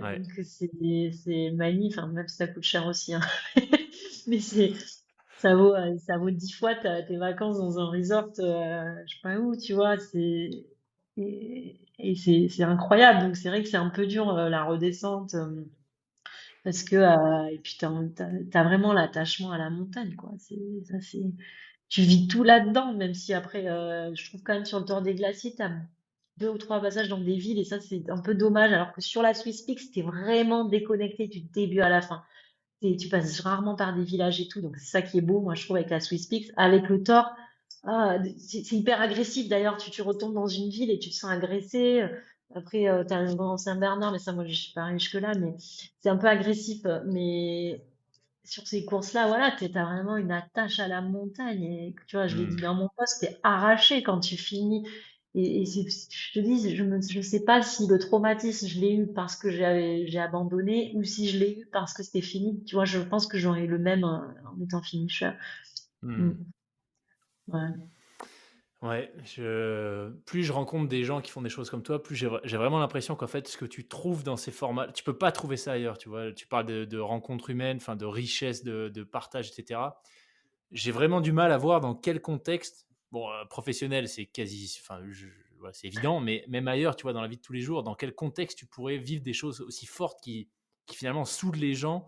Ouais. Donc c'est magnifique, enfin, même si ça coûte cher aussi, hein. Mais ça vaut 10 fois tes vacances dans un resort, je sais pas où, tu vois. et c'est incroyable. Donc c'est vrai que c'est un peu dur la redescente parce que et puis t'as vraiment l'attachement à la montagne quoi. C'est tu vis tout là-dedans, même si après je trouve quand même sur le Tour des Glaciers t'as deux ou trois passages dans des villes et ça c'est un peu dommage. Alors que sur la Swiss Peak t'es vraiment déconnecté du début à la fin. Tu passes rarement par des villages et tout, donc c'est ça qui est beau, moi je trouve avec la Swiss Peaks. Avec le Thor, c'est hyper agressif d'ailleurs, tu retombes dans une ville et tu te sens agressé. Après, t'as le Grand Saint-Bernard, mais ça moi je suis pas allée jusque-là, mais c'est un peu agressif. Mais sur ces courses-là, voilà, t'as vraiment une attache à la montagne. Et tu vois, je l'ai dit Hmm. dans mon post, t'es arraché quand tu finis. Et je te dis, je sais pas si le traumatisme, je l'ai eu parce que j'ai abandonné ou si je l'ai eu parce que c'était fini. Tu vois, je pense que j'aurais eu le même en étant finisher. Mm. Hmm. Ouais. Ouais, plus je rencontre des gens qui font des choses comme toi, plus j'ai vraiment l'impression qu'en fait, ce que tu trouves dans ces formats, tu peux pas trouver ça ailleurs, tu vois. Tu parles de rencontres humaines, enfin de richesse, de partage, etc. J'ai vraiment du mal à voir dans quel contexte, bon, professionnel, c'est quasi, enfin, voilà, c'est évident, mais même ailleurs, tu vois, dans la vie de tous les jours, dans quel contexte tu pourrais vivre des choses aussi fortes qui finalement soudent les gens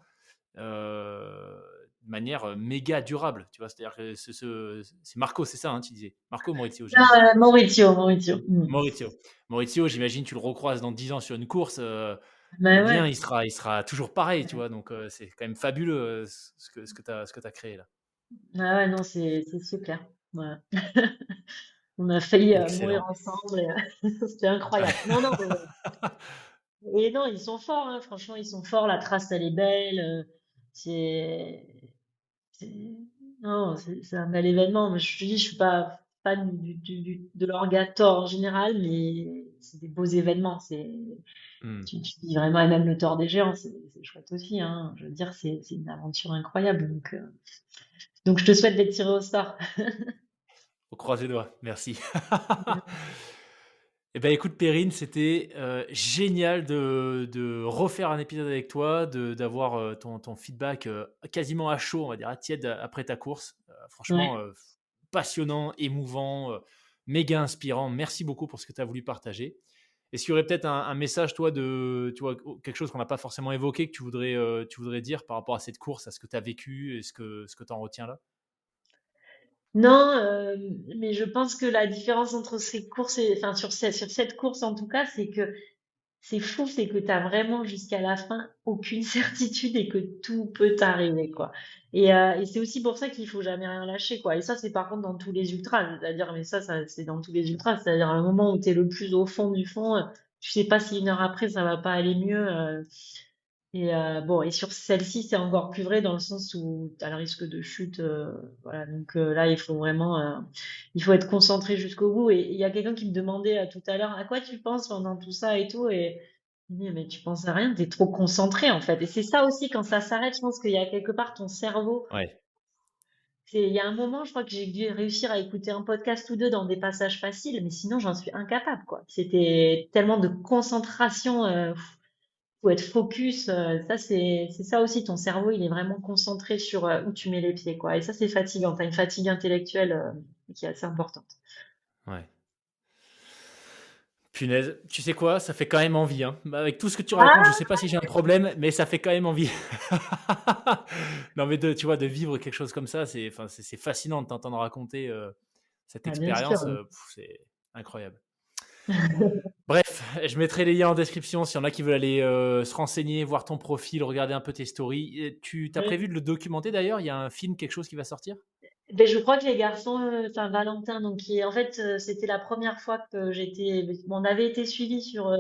de manière méga durable, tu vois. C'est-à-dire que c'est Marco, c'est ça, hein, tu disais. Marco Maurizio, j'imagine. Ah, Maurizio, Maurizio. Mm. Maurizio. Maurizio, j'imagine, tu le recroises dans 10 ans sur une course, le Mais lien, ouais. il sera toujours pareil, tu Ouais. vois. Donc, c'est quand même fabuleux ce que tu as créé là. Ah ouais, non, c'est super. Ouais. On a failli mourir Excellent. ensemble. C'était incroyable. Non, non, mais et non, ils sont forts, hein, franchement, ils sont forts. La trace, elle est belle. C'est, c'est- non, c'est un bel événement. Mais je te dis, je suis pas fan de l'orgator en général, mais c'est des beaux événements. Hmm. Tu dis vraiment, et même le Tour des Géants, c'est chouette aussi, hein. Je veux dire, c'est une aventure incroyable. Donc je te souhaite d'être tiré au sort. Au croisé les doigts, merci. Eh ben, écoute, Perrine, c'était génial de refaire un épisode avec toi, d'avoir ton feedback quasiment à chaud, on va dire, à tiède après ta course. Franchement, Ouais. passionnant, émouvant, méga inspirant. Merci beaucoup pour ce que tu as voulu partager. Est-ce qu'il y aurait peut-être un message, toi, tu vois, quelque chose qu'on n'a pas forcément évoqué, que tu voudrais dire par rapport à cette course, à ce que tu as vécu et ce que tu en retiens là? Non, mais je pense que la différence entre ces courses et, enfin, sur cette course en tout cas, c'est que c'est fou, c'est que tu as vraiment jusqu'à la fin aucune certitude et que tout peut t'arriver, quoi. Et c'est aussi pour ça qu'il faut jamais rien lâcher, quoi. Et ça, c'est par contre dans tous les ultras, c'est-à-dire, mais ça, c'est dans tous les ultras, c'est-à-dire à un moment où tu es le plus au fond du fond, tu sais pas si une heure après ça va pas aller mieux. Bon, et sur celle-ci, c'est encore plus vrai dans le sens où tu as le risque de chute. Voilà, donc là, il faut être concentré jusqu'au bout. Et il y a quelqu'un qui me demandait tout à l'heure, à quoi tu penses pendant tout ça et tout. Et je me dis, mais tu penses à rien, t'es trop concentré en fait. Et c'est ça aussi, quand ça s'arrête, je pense qu'il y a quelque part ton cerveau. Ouais. Il y a un moment, je crois que j'ai dû réussir à écouter un podcast ou deux dans des passages faciles, mais sinon, j'en suis incapable, quoi. C'était tellement de concentration. Faut être focus. Ça, c'est ça aussi. Ton cerveau, il est vraiment concentré sur où tu mets les pieds, quoi. Et ça, c'est fatigant. T'as une fatigue intellectuelle qui est assez importante. Ouais. Punaise, tu sais quoi? Ça fait quand même envie, hein. Bah, avec tout ce que tu racontes, je Ah, sais pas si j'ai un problème, mais ça fait quand même envie. Non, mais tu vois, de vivre quelque chose comme ça, enfin, c'est fascinant de t'entendre raconter cette ah, bien sûr. expérience. C'est incroyable. Bref, je mettrai les liens en description s'il y en a qui veulent aller se renseigner, voir ton profil, regarder un peu tes stories. Et tu t'as Ouais. prévu de le documenter d'ailleurs? Il y a un film, quelque chose qui va sortir? Ben, je crois que les garçons, enfin Valentin, donc en fait, c'était la première fois que bon, on avait été suivis sur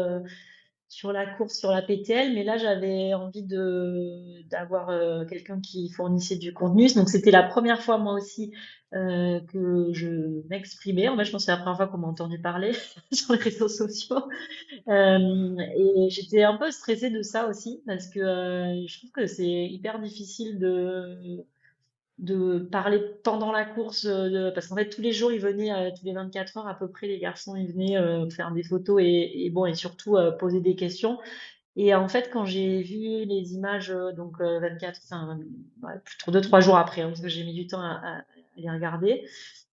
la course, sur la PTL, mais là j'avais envie d'avoir quelqu'un qui fournissait du contenu. Donc c'était la première fois moi aussi que je m'exprimais. En fait, je pense que c'est la première fois qu'on m'a entendu parler sur les réseaux sociaux. Et j'étais un peu stressée de ça aussi parce que je trouve que c'est hyper difficile de parler pendant la course, parce qu'en fait tous les jours ils venaient, tous les 24 heures à peu près les garçons ils venaient faire des photos et bon et surtout poser des questions. Et en fait quand j'ai vu les images 24, enfin ouais, plutôt 2-3 jours après hein, parce que j'ai mis du temps les regarder.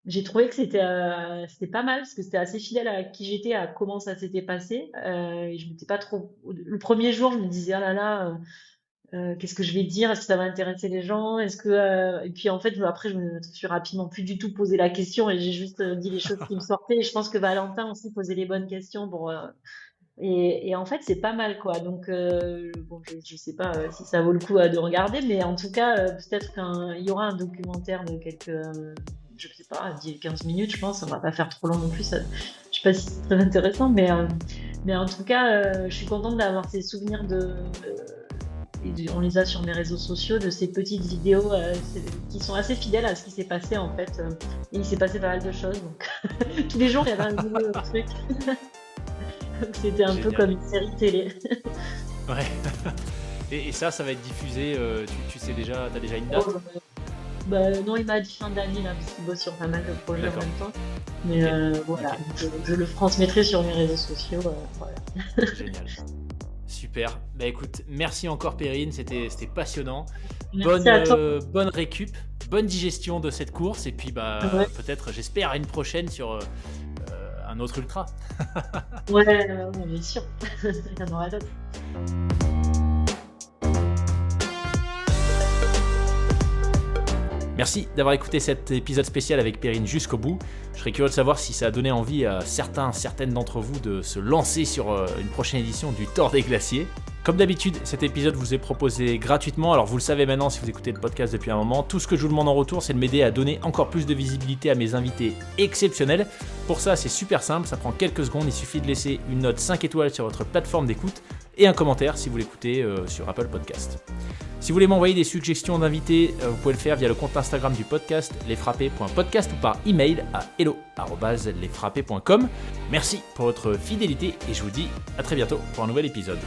J'ai trouvé que c'était pas mal parce que c'était assez fidèle à qui j'étais, à comment ça s'était passé. Et je m'étais pas trop. Le premier jour, je me disais, ah là là, qu'est-ce que je vais dire? Est-ce que ça va intéresser les gens? Et puis en fait, après, je me suis rapidement plus du tout posé la question et j'ai juste dit les choses qui me sortaient. Et je pense que Valentin aussi posait les bonnes questions et en fait, c'est pas mal, quoi. Donc, bon, je sais pas si ça vaut le coup de regarder, mais en tout cas, peut-être qu'il y aura un documentaire de je sais pas, 10-15 minutes, je pense. On va pas faire trop long non plus. Je sais pas si c'est très intéressant, mais en tout cas, je suis contente d'avoir ces souvenirs on les a sur mes réseaux sociaux, de ces petites vidéos qui sont assez fidèles à ce qui s'est passé, en fait. Et il s'est passé pas mal de choses, donc tous les jours, il y avait un nouveau truc. Donc c'était un peu Génial. comme une série télé. Ouais. Et ça va être diffusé, tu sais déjà, t'as déjà une date? Non, il m'a dit fin d'année, là, parce qu'il bosse sur pas mal de projets en D'accord. même temps. Mais Ok. voilà, Ok. je le transmettrai sur mes réseaux sociaux. Voilà. Génial. Super. Bah écoute, merci encore Perrine, c'était passionnant. Merci à toi. Bonne récup, bonne digestion de cette course et puis Ouais, peut-être, j'espère, à une prochaine sur un autre ultra. ouais, bien sûr. Il y en aura d'autres. Merci d'avoir écouté cet épisode spécial avec Perrine jusqu'au bout. Je serais curieux de savoir si ça a donné envie à certaines d'entre vous de se lancer sur une prochaine édition du Tour des Glaciers. Comme d'habitude, cet épisode vous est proposé gratuitement. Alors vous le savez maintenant si vous écoutez le podcast depuis un moment. Tout ce que je vous demande en retour, c'est de m'aider à donner encore plus de visibilité à mes invités exceptionnels. Pour ça, c'est super simple, ça prend quelques secondes. Il suffit de laisser une note 5 étoiles sur votre plateforme d'écoute et un commentaire si vous l'écoutez sur Apple Podcast. Si vous voulez m'envoyer des suggestions d'invités, vous pouvez le faire via le compte Instagram du podcast, lesfrappés.podcast, ou par email à hello@lesfrappés.com. Merci pour votre fidélité et je vous dis à très bientôt pour un nouvel épisode.